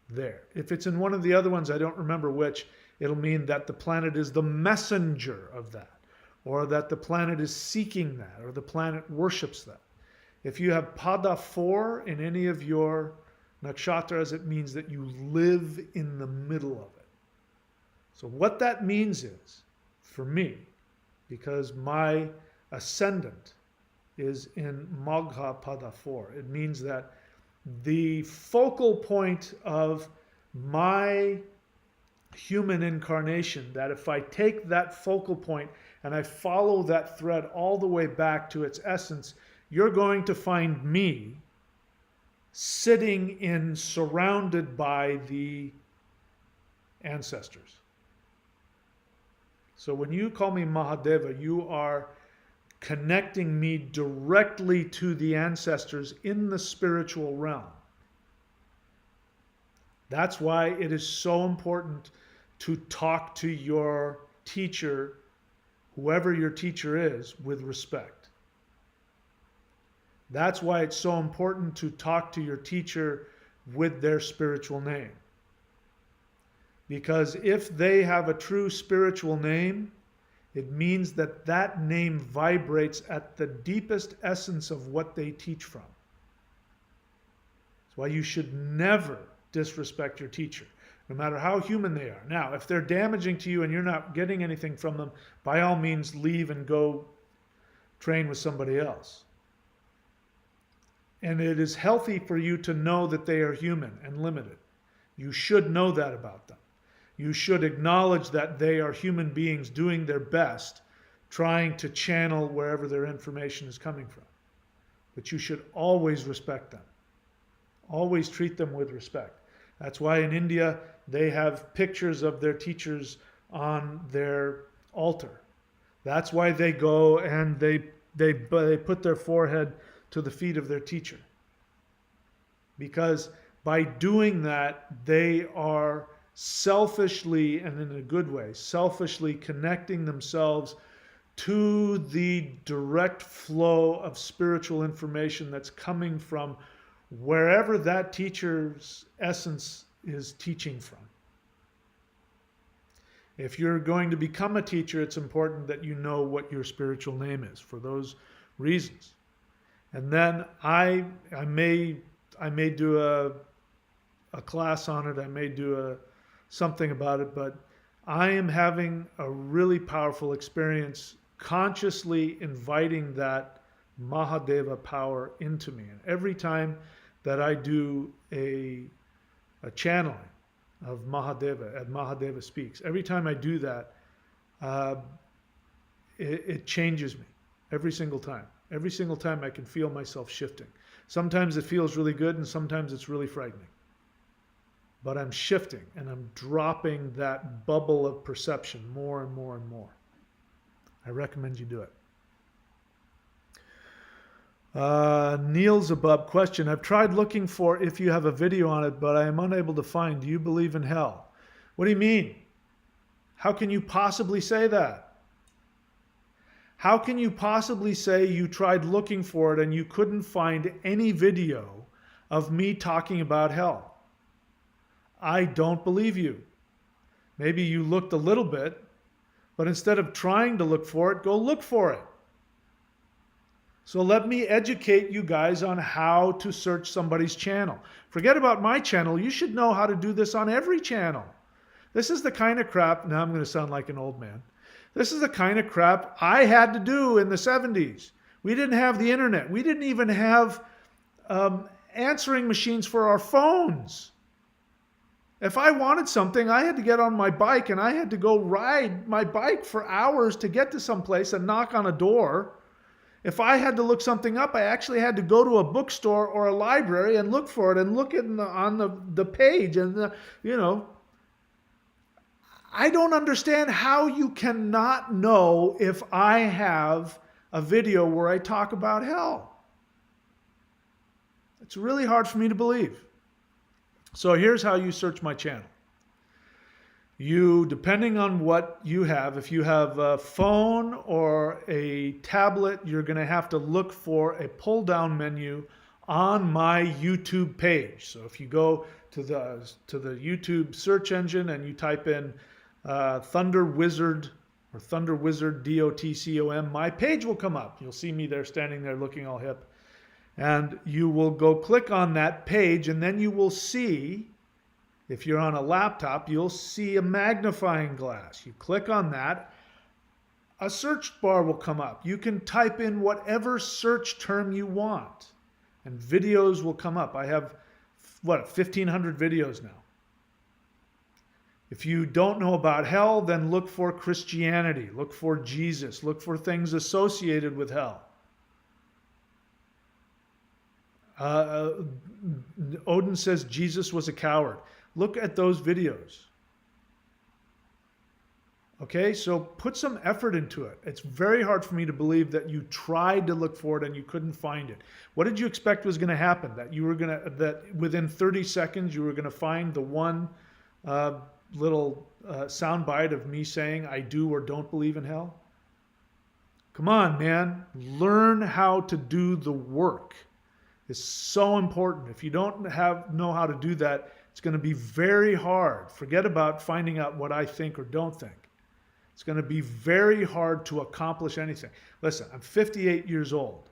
there. If it's in one of the other ones, I don't remember which, it'll mean that the planet is the messenger of that, or that the planet is seeking that, or the planet worships that. If you have pada 4 in any of your nakshatras, it means that you live in the middle of it. So what that means is, for me, because my ascendant is in Magha pada 4, it means that the focal point of my human incarnation, that if I take that focal point and I follow that thread all the way back to its essence, you're going to find me sitting surrounded by the ancestors. So when you call me Mahadeva, you are connecting me directly to the ancestors in the spiritual realm. That's why it is so important to talk to your teacher, whoever your teacher is, with respect. That's why it's so important to talk to your teacher with their spiritual name. Because if they have a true spiritual name, it means that that name vibrates at the deepest essence of what they teach from. That's why you should never disrespect your teacher, no matter how human they are. Now, if they're damaging to you and you're not getting anything from them, by all means leave and go train with somebody else. And it is healthy for you to know that they are human and limited. You should know that about them. You should acknowledge that they are human beings doing their best, trying to channel wherever their information is coming from. But you should always respect them. Always treat them with respect. That's why in India they have pictures of their teachers on their altar. That's why they go and they put their forehead to the feet of their teacher. Because by doing that, they are selfishly, and in a good way, selfishly connecting themselves to the direct flow of spiritual information that's coming from wherever that teacher's essence is teaching from. If you're going to become a teacher, it's important that you know what your spiritual name is for those reasons. And then I may do a class on it. I may do something about it, but I am having a really powerful experience consciously inviting that Mahadeva power into me. And every time that I do a channeling of Mahadeva, at Mahadeva Speaks, every time I do that, it changes me every single time. Every single time I can feel myself shifting. Sometimes it feels really good and sometimes it's really frightening. But I'm shifting and I'm dropping that bubble of perception more and more and more. I recommend you do it. Neil's above question. I've tried looking for if you have a video on it, but I am unable to find. Do you believe in hell? What do you mean? How can you possibly say that? How can you possibly say you tried looking for it and you couldn't find any video of me talking about hell? I don't believe you. Maybe you looked a little bit, but instead of trying to look for it, go look for it. So let me educate you guys on how to search somebody's channel. Forget about my channel. You should know how to do this on every channel. This is the kind of crap, now I'm going to sound like an old man. This is the kind of crap I had to do in the 70s. We didn't have the internet. We didn't even have answering machines for our phones. If I wanted something, I had to get on my bike and I had to go ride my bike for hours to get to some place and knock on a door. If I had to look something up, I actually had to go to a bookstore or a library and look for it and look on the page. And, I don't understand how you cannot know if I have a video where I talk about hell. It's really hard for me to believe. So here's how you search my channel. You, depending on what you have, if you have a phone or a tablet, you're going to have to look for a pull-down menu on my YouTube page. So if you go to the YouTube search engine and you type in Thunder Wizard or Thunder Wizard DOTCOM, my page will come up. You'll see me there standing there looking all hip. And you will go click on that page and then you will see, if you're on a laptop, you'll see a magnifying glass. You click on that, a search bar will come up. You can type in whatever search term you want and videos will come up. I have, 1,500 videos now. If you don't know about hell, then look for Christianity, look for Jesus, look for things associated with hell. Odin says Jesus was a coward. Look at those videos. Okay, so put some effort into it. It's very hard for me to believe that you tried to look for it and you couldn't find it. What did you expect was going to happen? That within 30 seconds you were going to find the one little soundbite of me saying I do or don't believe in hell? Come on, man. Learn how to do the work. It's so important. If you don't know how to do that, it's going to be very hard. Forget about finding out what I think or don't think. It's going to be very hard to accomplish anything. Listen, I'm 58 years old.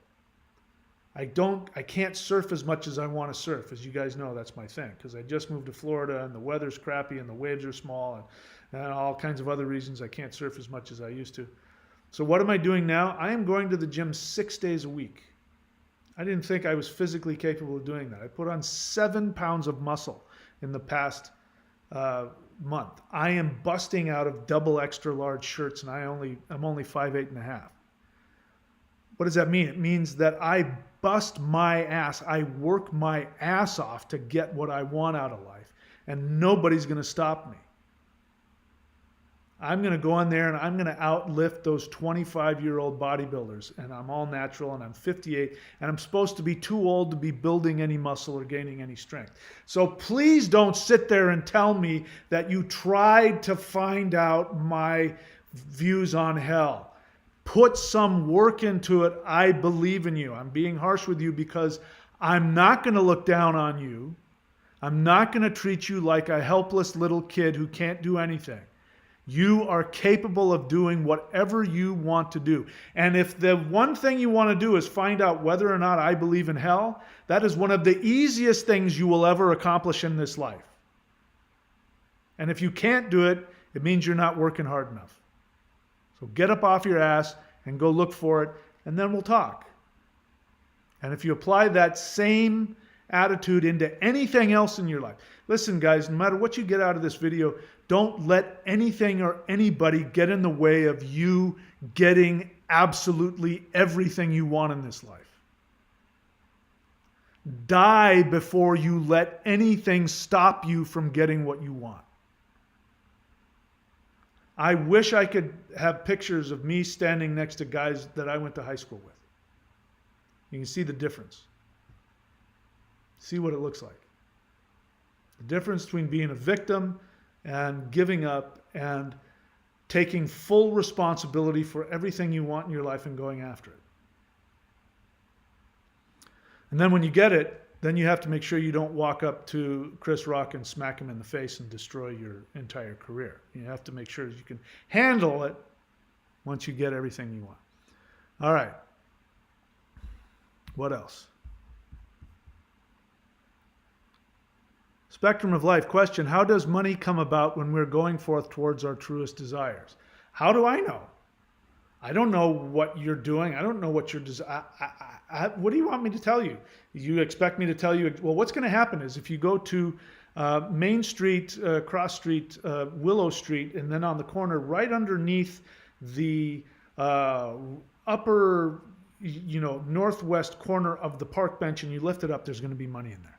I can't surf as much as I want to surf. As you guys know, that's my thing. Because I just moved to Florida and the weather's crappy and the waves are small and all kinds of other reasons I can't surf as much as I used to. So what am I doing now? I am going to the gym 6 days a week. I didn't think I was physically capable of doing that. I put on 7 pounds of muscle in the past month. I am busting out of double extra large shirts and I'm only 5'8.5". What does that mean? It means that I bust my ass. I work my ass off to get what I want out of life. And nobody's going to stop me. I'm going to go in there and I'm going to outlift those 25-year-old bodybuilders. And I'm all natural and I'm 58 and I'm supposed to be too old to be building any muscle or gaining any strength. So please don't sit there and tell me that you tried to find out my views on hell. Put some work into it. I believe in you. I'm being harsh with you because I'm not going to look down on you. I'm not going to treat you like a helpless little kid who can't do anything. You are capable of doing whatever you want to do. And if the one thing you want to do is find out whether or not I believe in hell, that is one of the easiest things you will ever accomplish in this life. And if you can't do it, it means you're not working hard enough. So get up off your ass and go look for it, and then we'll talk. And if you apply that same attitude into anything else in your life. Listen, guys, no matter what you get out of this video, don't let anything or anybody get in the way of you getting absolutely everything you want in this life. Die before you let anything stop you from getting what you want. I wish I could have pictures of me standing next to guys that I went to high school with. You can see the difference. See what it looks like. The difference between being a victim and giving up and taking full responsibility for everything you want in your life and going after it. And then when you get it, then you have to make sure you don't walk up to Chris Rock and smack him in the face and destroy your entire career. You have to make sure you can handle it once you get everything you want. All right. What else? Spectrum of Life question, how does money come about when we're going forth towards our truest desires? How do I know? I don't know what you're doing. I don't know what you're what do you want me to tell you? You expect me to tell you, well, what's going to happen is if you go to Main Street, Cross Street, Willow Street, and then on the corner right underneath the upper, northwest corner of the park bench and you lift it up, there's going to be money in there.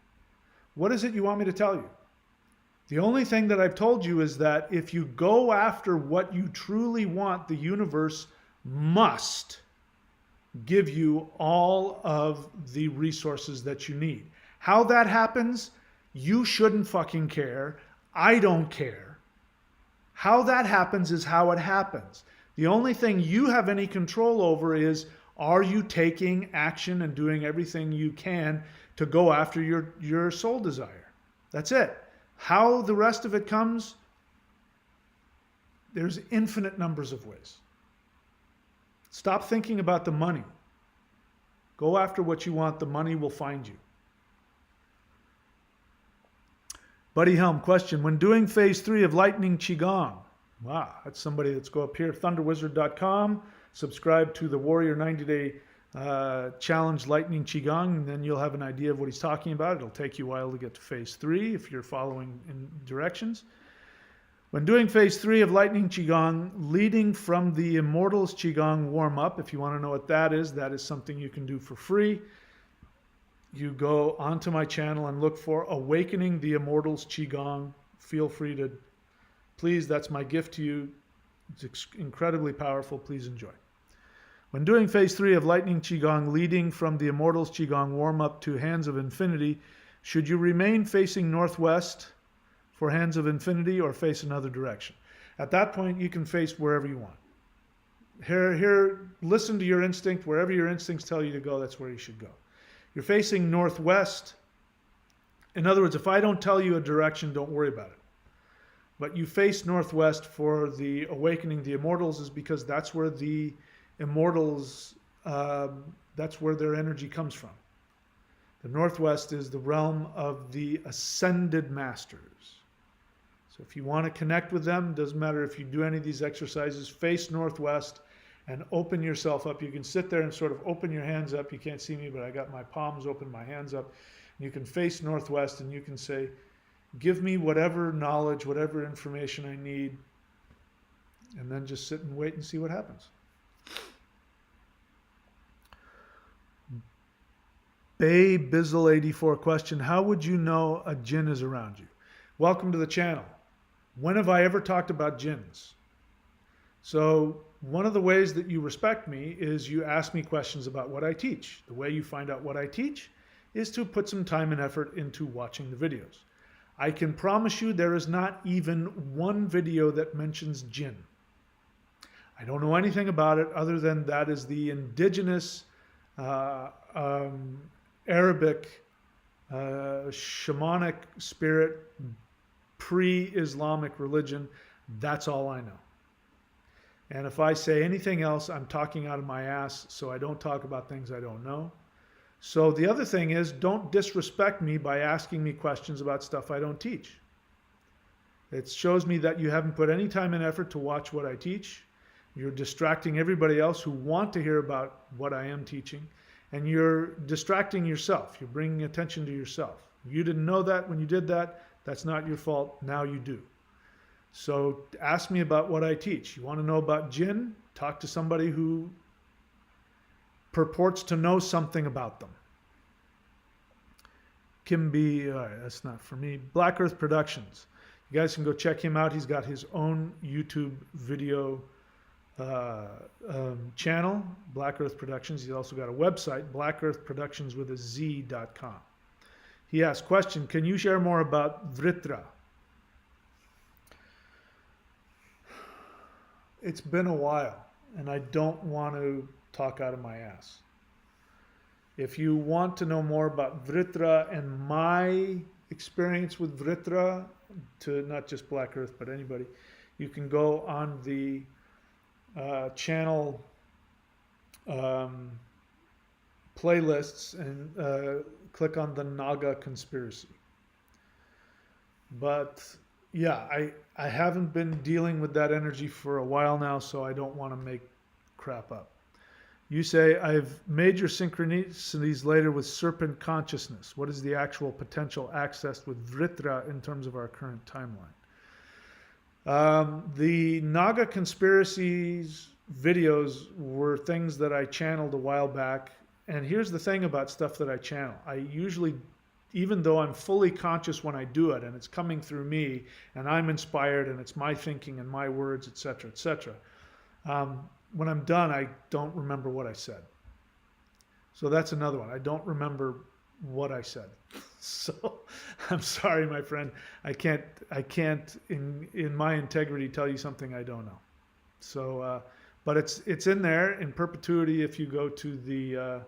What is it you want me to tell you? The only thing that I've told you is that if you go after what you truly want, the universe must give you all of the resources that you need. How that happens, you shouldn't fucking care. I don't care. How that happens is how it happens. The only thing you have any control over is, are you taking action and doing everything you can to go after your soul desire? That's it. How the rest of it comes, there's infinite numbers of ways. Stop thinking about the money. Go after what you want. The money will find you. Buddy Helm question, when doing phase 3 of Lightning Qigong, wow, that's somebody that's go up here, thunderwizard.com, subscribe to the Warrior 90-Day Challenge Lightning Qigong, and then you'll have an idea of what he's talking about. It'll take you a while to get to phase 3 if you're following in directions. When doing phase 3 of Lightning Qigong, leading from the Immortals Qigong warm-up, if you want to know what that is something you can do for free. You go onto my channel and look for Awakening the Immortals Qigong. Feel free to, please, that's my gift to you. It's incredibly powerful. Please enjoy. When doing phase 3 of Lightning Qigong, leading from the Immortals Qigong warm-up to Hands of Infinity, should you remain facing northwest for Hands of Infinity or face another direction? At that point, you can face wherever you want. Here, listen to your instinct. Wherever your instincts tell you to go, that's where you should go. You're facing northwest. In other words, if I don't tell you a direction, don't worry about it. But you face northwest for the Awakening the Immortals is because that's where the Immortals, that's where their energy comes from. The northwest is the realm of the Ascended Masters. So if you want to connect with them, doesn't matter if you do any of these exercises, face northwest and open yourself up. You can sit there and sort of open your hands up. You can't see me, but I got my palms open, my hands up. You can face northwest and you can say, give me whatever knowledge, whatever information I need, and then just sit and wait and see what happens. Bay Bizzle 84 question, how would you know a jinn is around you? Welcome to the channel. When have I ever talked about jinns? So one of the ways that you respect me is you ask me questions about what I teach. The way you find out what I teach is to put some time and effort into watching the videos. I can promise you there is not even one video that mentions jinn. I don't know anything about it other than that is the indigenous Arabic shamanic spirit, pre-Islamic religion. That's all I know. And if I say anything else, I'm talking out of my ass, so I don't talk about things I don't know. So the other thing is, don't disrespect me by asking me questions about stuff I don't teach. It shows me that you haven't put any time and effort to watch what I teach. You're distracting everybody else who want to hear about what I am teaching. And you're distracting yourself. You're bringing attention to yourself. You didn't know that when you did that. That's not your fault. Now you do. So ask me about what I teach. You want to know about jinn? Talk to somebody who purports to know something about them. Kimby, all right, that's not for me. Black Earth Productions. You guys can go check him out. He's got his own YouTube video channel, Black Earth Productions. He's also got a website, blackearthproductionswithaz.com. He asked, question, can you share more about Vritra? It's been a while, and I don't want to talk out of my ass. If you want to know more about Vritra and my experience with Vritra, to not just Black Earth, but anybody, you can go on the channel playlists and click on the Naga conspiracy. But yeah, I haven't been dealing with that energy for a while now, so I don't want to make crap up. You say, I've made your synchronicities later with serpent consciousness. What is the actual potential accessed with Vritra in terms of our current timeline? The Naga conspiracies videos were things that I channeled a while back. And here's the thing about stuff that I channel. I usually, even though I'm fully conscious when I do it and it's coming through me and I'm inspired and it's my thinking and my words, etc., etc., when I'm done, I don't remember what I said. So that's another one. I don't remember what I said. So I'm sorry, my friend. I can't in my integrity tell you something I don't know. So, but it's in there in perpetuity if you go to the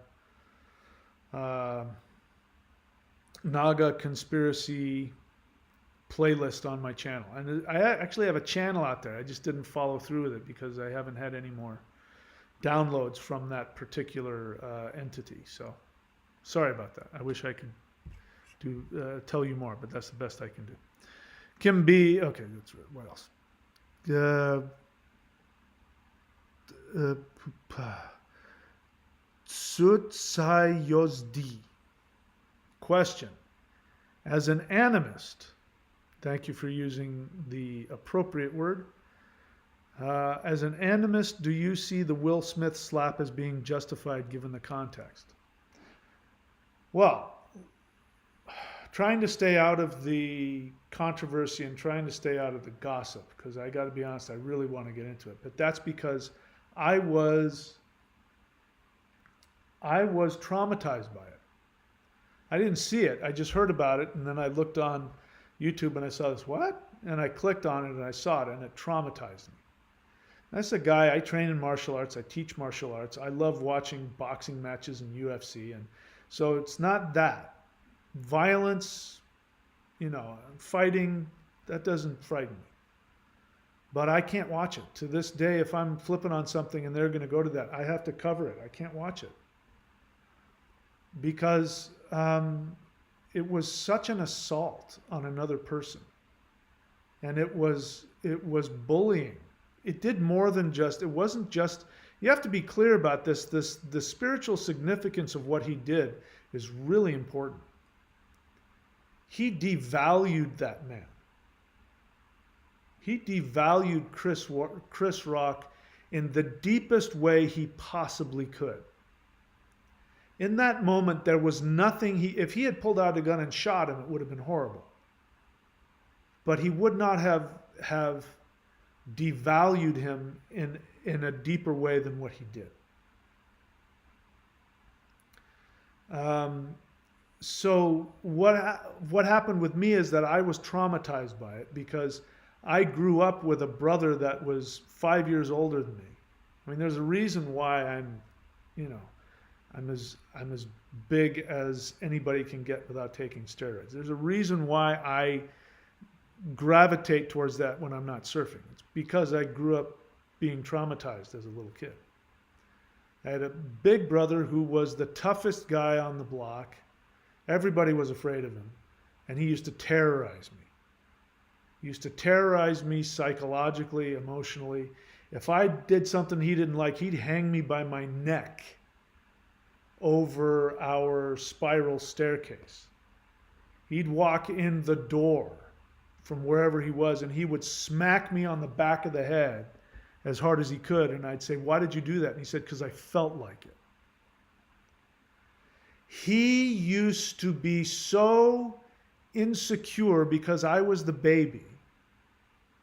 Naga conspiracy playlist on my channel. And I actually have a channel out there. I just didn't follow through with it because I haven't had any more downloads from that particular entity. So sorry about that. I wish I could tell you more, but that's the best I can do. Kim B. Okay, that's right. What else? Tsutsayosdi. Question. As an animist, thank you for using the appropriate word. As an animist, do you see the Will Smith slap as being justified given the context? Well, trying to stay out of the controversy and trying to stay out of the gossip, because I got to be honest, I really want to get into it. But that's because I was traumatized by it. I didn't see it. I just heard about it, and then I looked on YouTube and I saw this, what? And I clicked on it and I saw it, and it traumatized me. That's a guy, I train in martial arts, I teach martial arts, I love watching boxing matches and UFC, and so it's not that. Violence, fighting, that doesn't frighten me. But I can't watch it. To this day, if I'm flipping on something and they're going to go to that, I have to cover it. I can't watch it. Because it was such an assault on another person. And it was bullying. It did more than just, it wasn't just, you have to be clear about this. The spiritual significance of what he did is really important. He devalued that man. He devalued Chris Rock in the deepest way he possibly could. In that moment, there was nothing, if he had pulled out a gun and shot him, it would have been horrible. But he would not have devalued him in a deeper way than what he did. So what happened with me is that I was traumatized by it because I grew up with a brother that was 5 years older than me. I mean, there's a reason why I'm as big as anybody can get without taking steroids. There's a reason why I gravitate towards that when I'm not surfing. It's because I grew up being traumatized as a little kid. I had a big brother who was the toughest guy on the block. Everybody was afraid of him, and he used to terrorize me. He used to terrorize me psychologically, emotionally. If I did something he didn't like, he'd hang me by my neck over our spiral staircase. He'd walk in the door from wherever he was, and he would smack me on the back of the head as hard as he could. And I'd say, "Why did you do that?" And he said, "Because I felt like it." He used to be so insecure because I was the baby.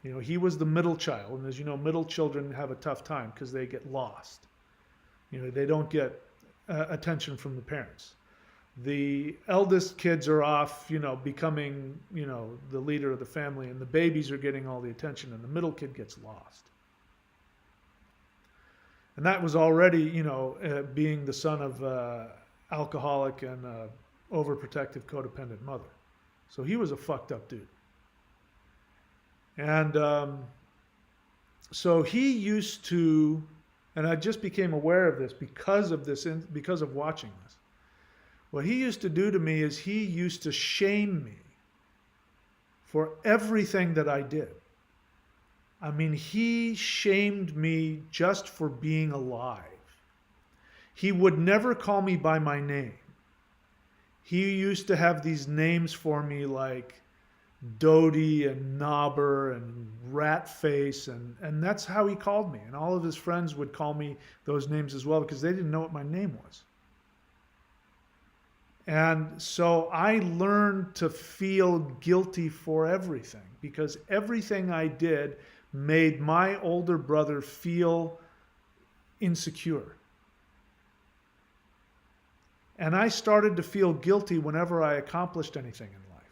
You know, he was the middle child. And as you know, middle children have a tough time because they get lost. You know, they don't get attention from the parents. The eldest kids are off, you know, becoming, you know, the leader of the family, and the babies are getting all the attention, and the middle kid gets lost. And that was already, you know, being the son of alcoholic and overprotective codependent mother. So he was a fucked up dude. And so he used to, and I just became aware of this because of watching this. What he used to do to me is he used to shame me for everything that I did. I mean, he shamed me just for being alive. He would never call me by my name. He used to have these names for me like Dodie and Knobber and Ratface, and that's how he called me. And all of his friends would call me those names as well because they didn't know what my name was. And so I learned to feel guilty for everything because everything I did made my older brother feel insecure. And I started to feel guilty whenever I accomplished anything in life.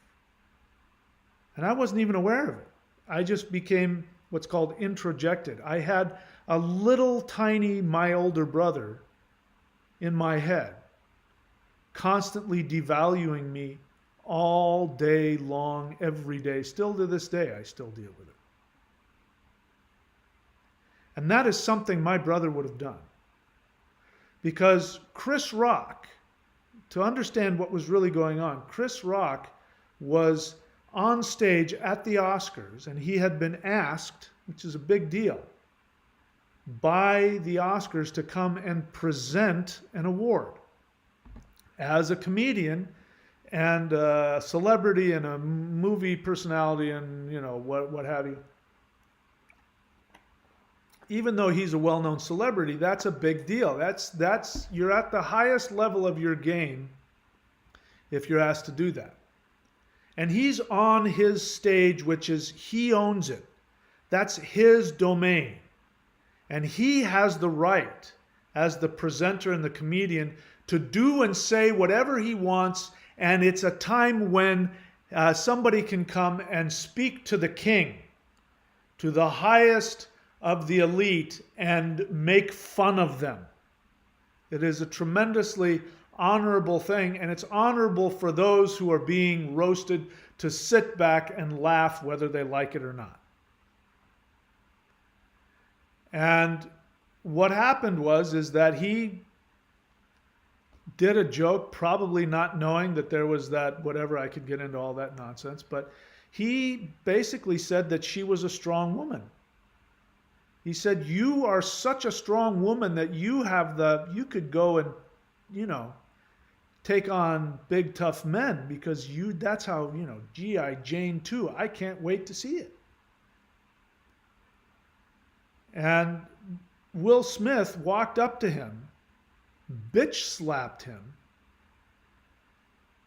And I wasn't even aware of it. I just became what's called introjected. I had a little tiny my older brother in my head, constantly devaluing me all day long, every day. Still to this day, I still deal with it. And that is something my brother would have done. Because Chris Rock, to understand what was really going on, Chris Rock was on stage at the Oscars, and he had been asked, which is a big deal, by the Oscars to come and present an award. As a comedian and a celebrity and a movie personality and, you know, what have you, even though he's a well-known celebrity, that's a big deal. That's you're at the highest level of your game if you're asked to do that. And he's on his stage, which is, he owns it. That's his domain. And he has the right, as the presenter and the comedian, to do and say whatever he wants. And it's a time when somebody can come and speak to the king, to the highest of the elite, and make fun of them. It is a tremendously honorable thing, and it's honorable for those who are being roasted to sit back and laugh whether they like it or not. And what happened is that he did a joke, probably not knowing that there was that, whatever, I could get into all that nonsense, but he basically said that she was a strong woman. He said, "You are such a strong woman that you could go and, you know, take on big tough men because that's how, you know, G.I. Jane 2, I can't wait to see it." And Will Smith walked up to him, bitch slapped him,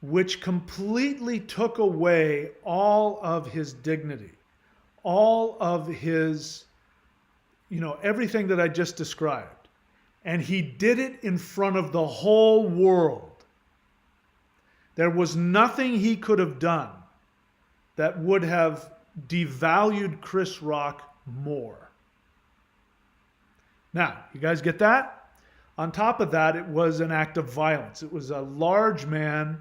which completely took away all of his dignity, all of his everything that I just described. And he did it in front of the whole world. There was nothing he could have done that would have devalued Chris Rock more. Now, you guys get that? On top of that, it was an act of violence. It was a large man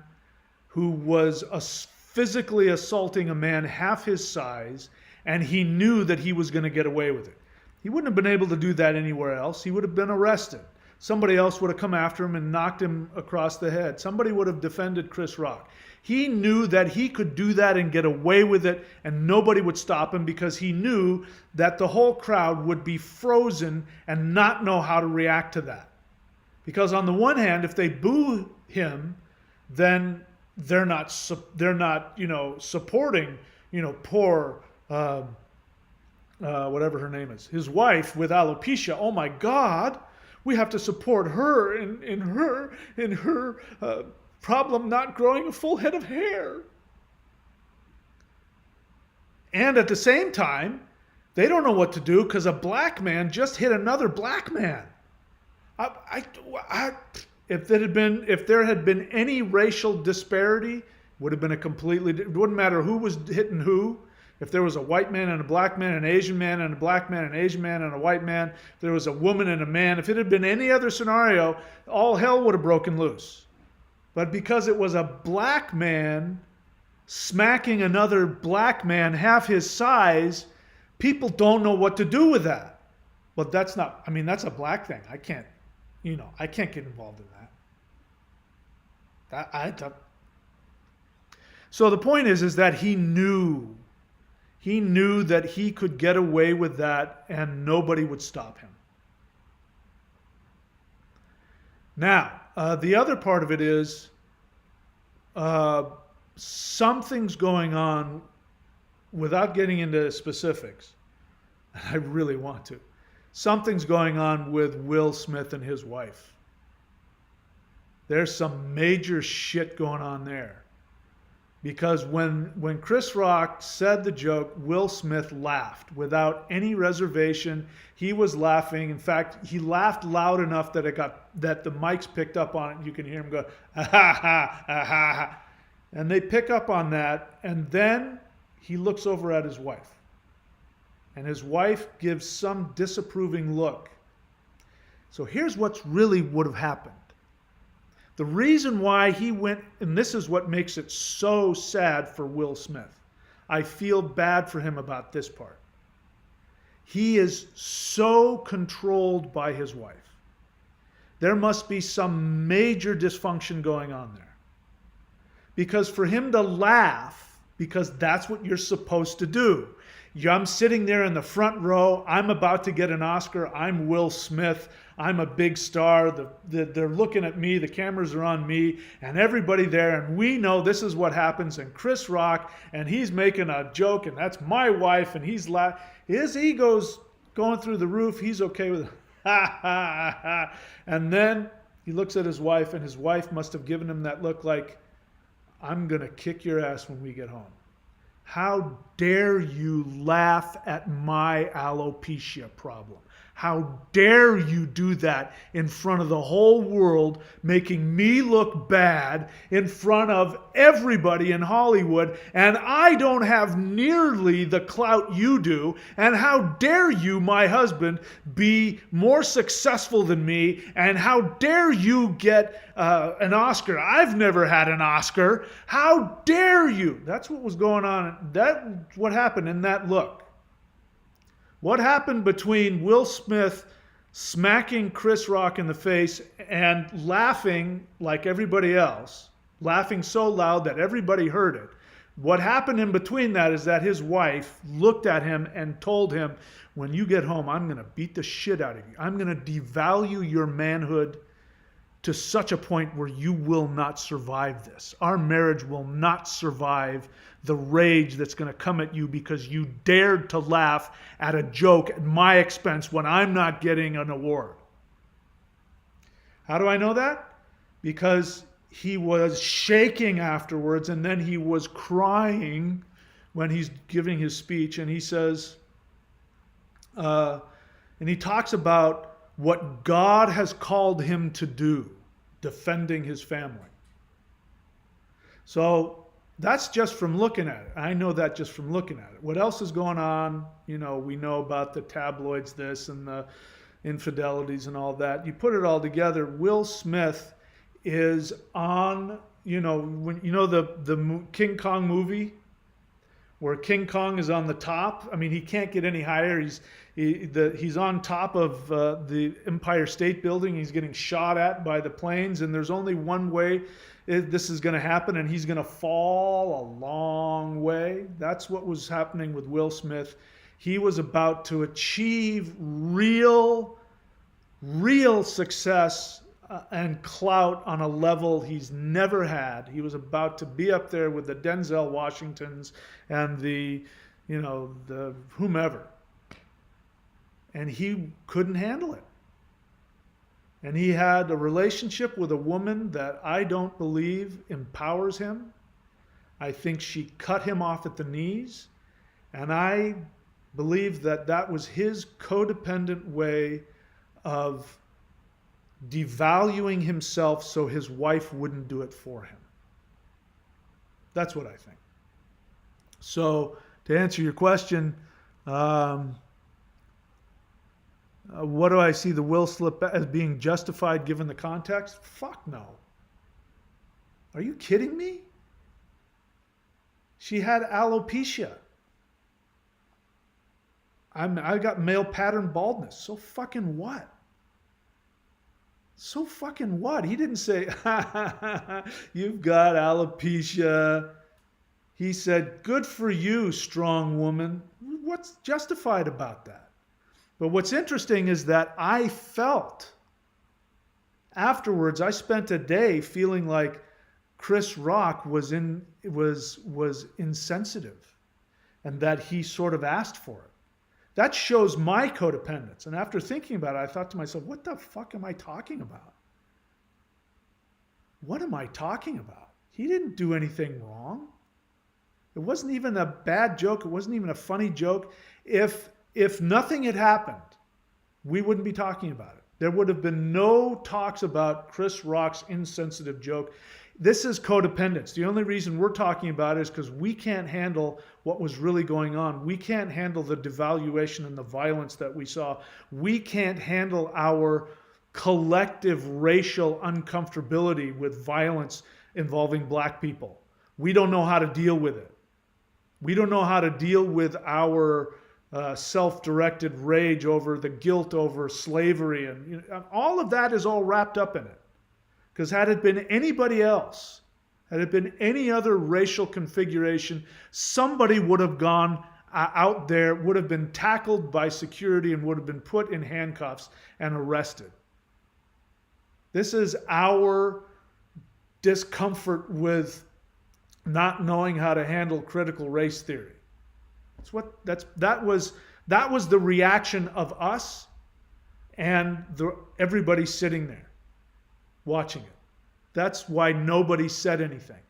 who was physically assaulting a man half his size, and he knew that he was going to get away with it. He wouldn't have been able to do that anywhere else. He would have been arrested. Somebody else would have come after him and knocked him across the head. Somebody would have defended Chris Rock. He knew that he could do that and get away with it, and nobody would stop him, because he knew that the whole crowd would be frozen and not know how to react to that. Because on the one hand, if they boo him, then they're not supporting, poor, whatever her name is, his wife with alopecia. Oh my God, we have to support her in her problem not growing a full head of hair. And at the same time, they don't know what to do because a black man just hit another black man. If there had been any racial disparity, would have been it wouldn't matter who was hitting who. If there was a white man and a black man, an Asian man and a black man, an Asian man and a white man, if there was a woman and a man, if it had been any other scenario, all hell would have broken loose. But because it was a black man smacking another black man half his size, people don't know what to do with that. Well, that's a black thing. I can't get involved in that. So the point is that he knew that he could get away with that and nobody would stop him. Now, the other part of it is something's going on, without getting into specifics, and I really want to. Something's going on with Will Smith and his wife. There's some major shit going on there. Because when Chris Rock said the joke, Will Smith laughed without any reservation. He was laughing. In fact, he laughed loud enough that the mics picked up on it. You can hear him go, ah ha ha, ah ha ha. And they pick up on that. And then he looks over at his wife. And his wife gives some disapproving look. So here's what's really would have happened. The reason why he went, and this is what makes it so sad for Will Smith. I feel bad for him about this part. He is so controlled by his wife. There must be some major dysfunction going on there. Because for him to laugh, because that's what you're supposed to do. I'm sitting there in the front row. I'm about to get an Oscar. I'm Will Smith. I'm a big star. They're looking at me. The cameras are on me and everybody there. And we know this is what happens. And Chris Rock, and he's making a joke, and that's my wife. And he's laughing. His ego's going through the roof. He's okay with it. Ha, ha, ha. And then he looks at his wife, and his wife must have given him that look like, I'm going to kick your ass when we get home. How dare you laugh at my alopecia problem? How dare you do that in front of the whole world, making me look bad in front of everybody in Hollywood, and I don't have nearly the clout you do, and how dare you, my husband, be more successful than me, and how dare you get an Oscar? I've never had an Oscar. How dare you? That's what was going on. That's what happened in that look. What happened between Will Smith smacking Chris Rock in the face and laughing like everybody else, laughing so loud that everybody heard it? What happened in between that is that his wife looked at him and told him, when you get home, I'm going to beat the shit out of you. I'm going to devalue your manhood to such a point where you will not survive this. Our marriage will not survive the rage that's going to come at you because you dared to laugh at a joke at my expense when I'm not getting an award. How do I know that? Because he was shaking afterwards, and then he was crying when he's giving his speech, and he says, And he talks about what God has called him to do, defending his family. So that's just from looking at it. I know that just from looking at it. What else is going on? You know, we know about the tabloids, this and the infidelities and all that. You put it all together. Will Smith is on, you know, when you know the King Kong movie where King Kong is on the top. I mean, he can't get any higher. He's on top of the Empire State Building. He's getting shot at by the planes, and there's only one way this is going to happen, and he's going to fall a long way. That's what was happening with Will Smith. He was about to achieve real success and clout on a level he's never had. He was about to be up there with the Denzel Washingtons and the whomever. And he couldn't handle it. And he had a relationship with a woman that I don't believe empowers him. I think she cut him off at the knees. And I believe that that was his codependent way of devaluing himself so his wife wouldn't do it for him. That's what I think. So to answer your question, what do I see the Will slip as being justified given the context? Fuck no. Are you kidding me? She had alopecia. I got male pattern baldness. So fucking what? So fucking what? He didn't say, you've got alopecia. He said, good for you, strong woman. What's justified about that? But what's interesting is that I felt afterwards, I spent a day feeling like Chris Rock was insensitive and that he sort of asked for it. That shows my codependence. And after thinking about it, I thought to myself, what the fuck am I talking about? What am I talking about? He didn't do anything wrong. It wasn't even a bad joke. It wasn't even a funny joke. If nothing had happened, we wouldn't be talking about it. There would have been no talks about Chris Rock's insensitive joke. This is codependence. The only reason we're talking about it is because we can't handle what was really going on. We can't handle the devaluation and the violence that we saw. We can't handle our collective racial uncomfortability with violence involving black people. We don't know how to deal with it. We don't know how to deal with our self-directed rage over the guilt over slavery. And all of that is all wrapped up in it. Because had it been anybody else, had it been any other racial configuration, somebody would have gone out there, would have been tackled by security and would have been put in handcuffs and arrested. This is our discomfort with not knowing how to handle critical race theory. That was the reaction of us and everybody sitting there watching it. That's why nobody said anything.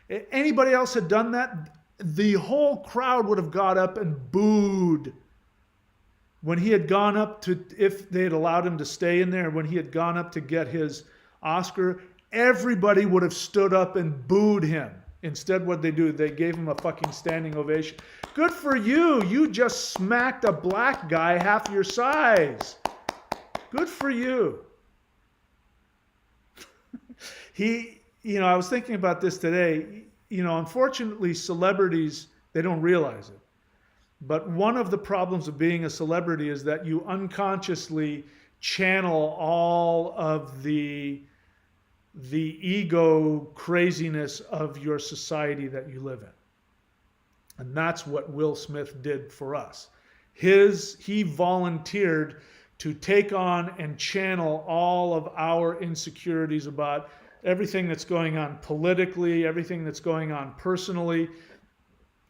If anybody else had done that, the whole crowd would have got up and booed. When he had gone up to, if they had allowed him to stay in there, when he had gone up to get his Oscar, everybody would have stood up and booed him. Instead, what they do, they gave him a fucking standing ovation. Good for you. You just smacked a black guy half your size. Good for you. I was thinking about this today. Unfortunately, celebrities, they don't realize it. But one of the problems of being a celebrity is that you unconsciously channel all of the ego craziness of your society that you live in. And that's what Will Smith did for us. He volunteered to take on and channel all of our insecurities about everything that's going on politically, everything that's going on personally.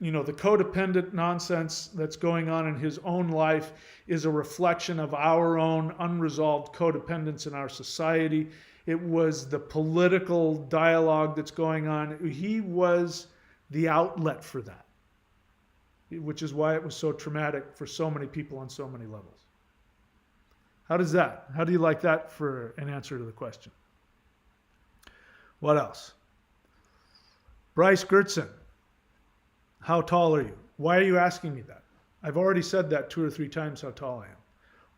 The codependent nonsense that's going on in his own life is a reflection of our own unresolved codependence in our society. It was the political dialogue that's going on. He was the outlet for that, which is why it was so traumatic for so many people on so many levels. How does that? How do you like that for an answer to the question? What else? Bryce Gertson, how tall are you? Why are you asking me that? I've already said that 2 or 3 times how tall I am.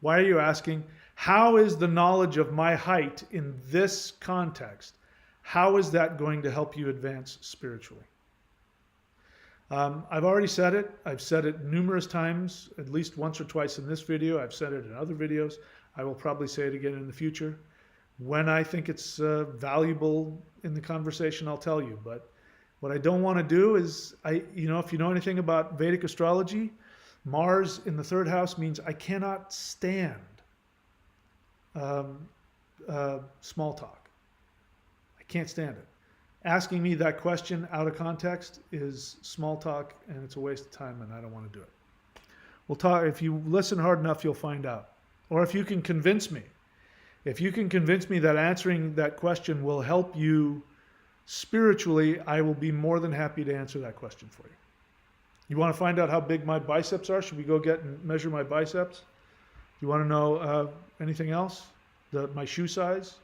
Why are you asking? How is the knowledge of my height in this context, how is that going to help you advance spiritually? I've already said it. I've said it numerous times, at least once or twice in this video. I've said it in other videos. I will probably say it again in the future. When I think it's valuable in the conversation, I'll tell you. But what I don't want to do is, if you know anything about Vedic astrology, Mars in the 3rd house means I cannot stand small talk. I can't stand it. Asking me that question out of context is small talk, and it's a waste of time, and I don't want to do it. We'll talk. If you listen hard enough, you'll find out. Or if you can convince me. If you can convince me that answering that question will help you spiritually, I will be more than happy to answer that question for you. You want to find out how big my biceps are? Should we go get and measure my biceps? You want to know anything else? My shoe size?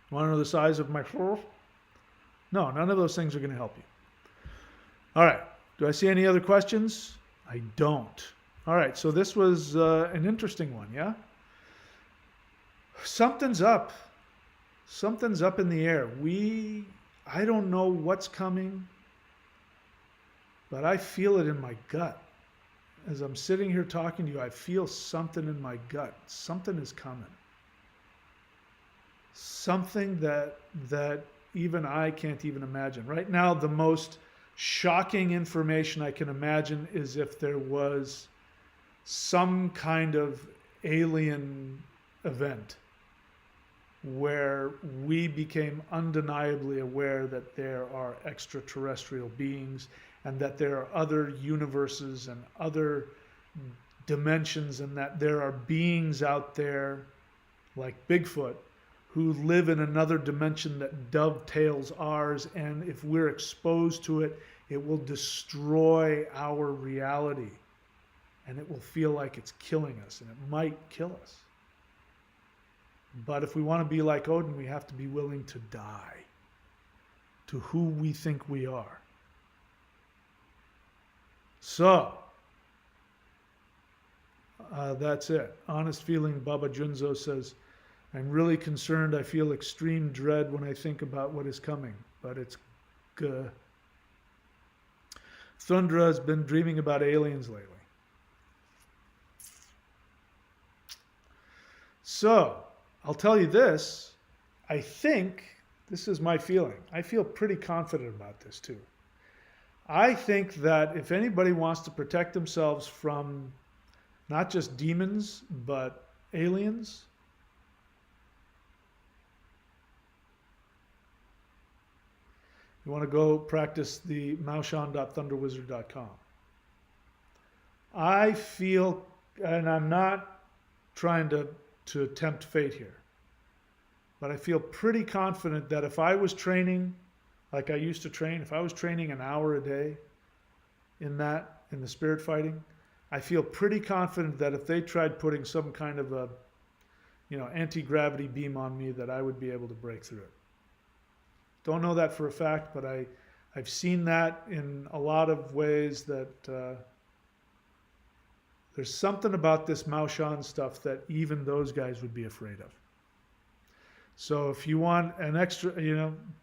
You want to know the size of my floor? No, none of those things are going to help you. All right. Do I see any other questions? I don't. All right. So this was an interesting one, yeah? Something's up. Something's up in the air. I don't know what's coming, but I feel it in my gut. As I'm sitting here talking to you, I feel something in my gut. Something is coming. Something that even I can't even imagine. Right now, the most shocking information I can imagine is if there was some kind of alien event where we became undeniably aware that there are extraterrestrial beings and that there are other universes and other dimensions, and that there are beings out there like Bigfoot who live in another dimension that dovetails ours, and if we're exposed to it, it will destroy our reality, and it will feel like it's killing us, and it might kill us. But if we want to be like Odin, we have to be willing to die to who we think we are. So, that's it. Honest Feeling Baba Junzo says, I'm really concerned. I feel extreme dread when I think about what is coming, but it's good. Thundra has been dreaming about aliens lately. So, I'll tell you this. I think, this is my feeling. I feel pretty confident about this too. I think that if anybody wants to protect themselves from not just demons, but aliens, you want to go practice the maoshan.thunderwizard.com. I feel, and I'm not trying to tempt fate here, but I feel pretty confident that if I was training like I used to train, if I was training an hour a day in the spirit fighting, I feel pretty confident that if they tried putting some kind of a, anti-gravity beam on me, that I would be able to break through it. Don't know that for a fact, but I've seen that in a lot of ways that there's something about this Maoshan stuff that even those guys would be afraid of. So if you want an extra,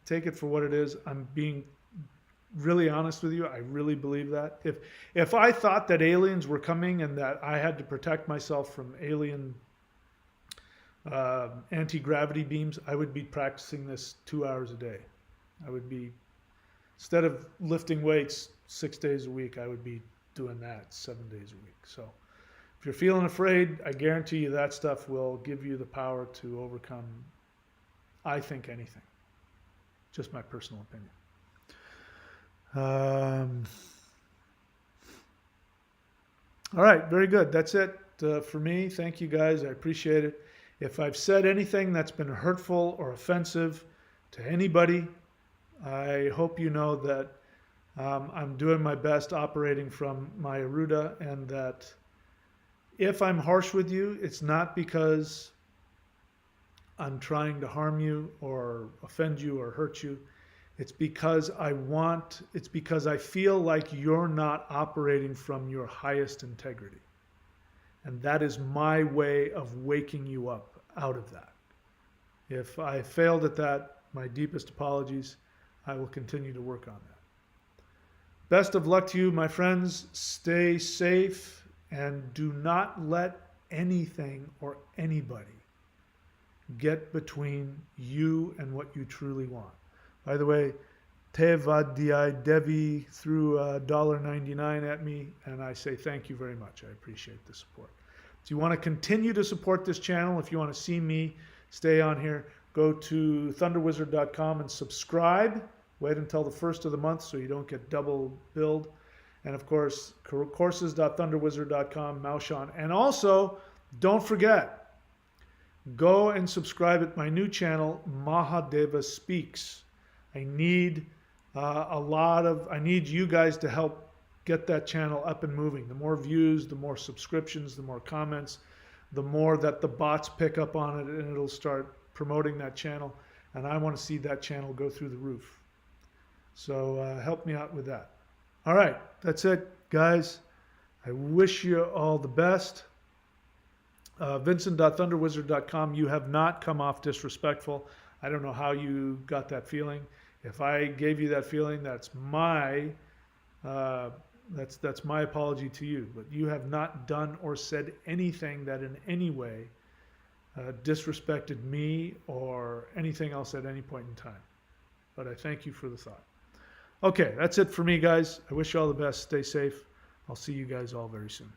take it for what it is. I'm being really honest with you. I really believe that. If I thought that aliens were coming and that I had to protect myself from alien anti-gravity beams, I would be practicing this 2 hours a day. I would be, instead of lifting weights 6 days a week, I would be doing that 7 days a week. So if you're feeling afraid, I guarantee you that stuff will give you the power to overcome, I think, anything. Just my personal opinion. All right, very good. That's it for me. Thank you guys. I appreciate it. If I've said anything that's been hurtful or offensive to anybody, I hope you know that I'm doing my best operating from my Aruda, and that if I'm harsh with you, it's not because I'm trying to harm you or offend you or hurt you. It's because I feel like you're not operating from your highest integrity. And that is my way of waking you up out of that. If I failed at that, my deepest apologies. I will continue to work on that. Best of luck to you, my friends. Stay safe and do not let anything or anybody get between you and what you truly want. By the way, Tevadiyai Devi threw $1.99 at me, and I say thank you very much. I appreciate the support. Do you want to continue to support this channel? If you want to see me stay on here, go to thunderwizard.com and subscribe. Wait until the first of the month so you don't get double billed. And of course, courses.thunderwizard.com, Maushan. And also, don't forget, go and subscribe at my new channel, Mahadeva Speaks. I need I need you guys to help get that channel up and moving. The more views, the more subscriptions, the more comments, the more that the bots pick up on it, and it'll start promoting that channel. And I want to see that channel go through the roof. So help me out with that. All right, that's it, guys. I wish you all the best. Vincent.thunderwizard.com. You have not come off disrespectful. I don't know how you got that feeling. If I gave you that feeling, that's my apology to you. But you have not done or said anything that in any way disrespected me or anything else at any point in time. But I thank you for the thought. Okay, that's it for me, guys. I wish you all the best. Stay safe. I'll see you guys all very soon.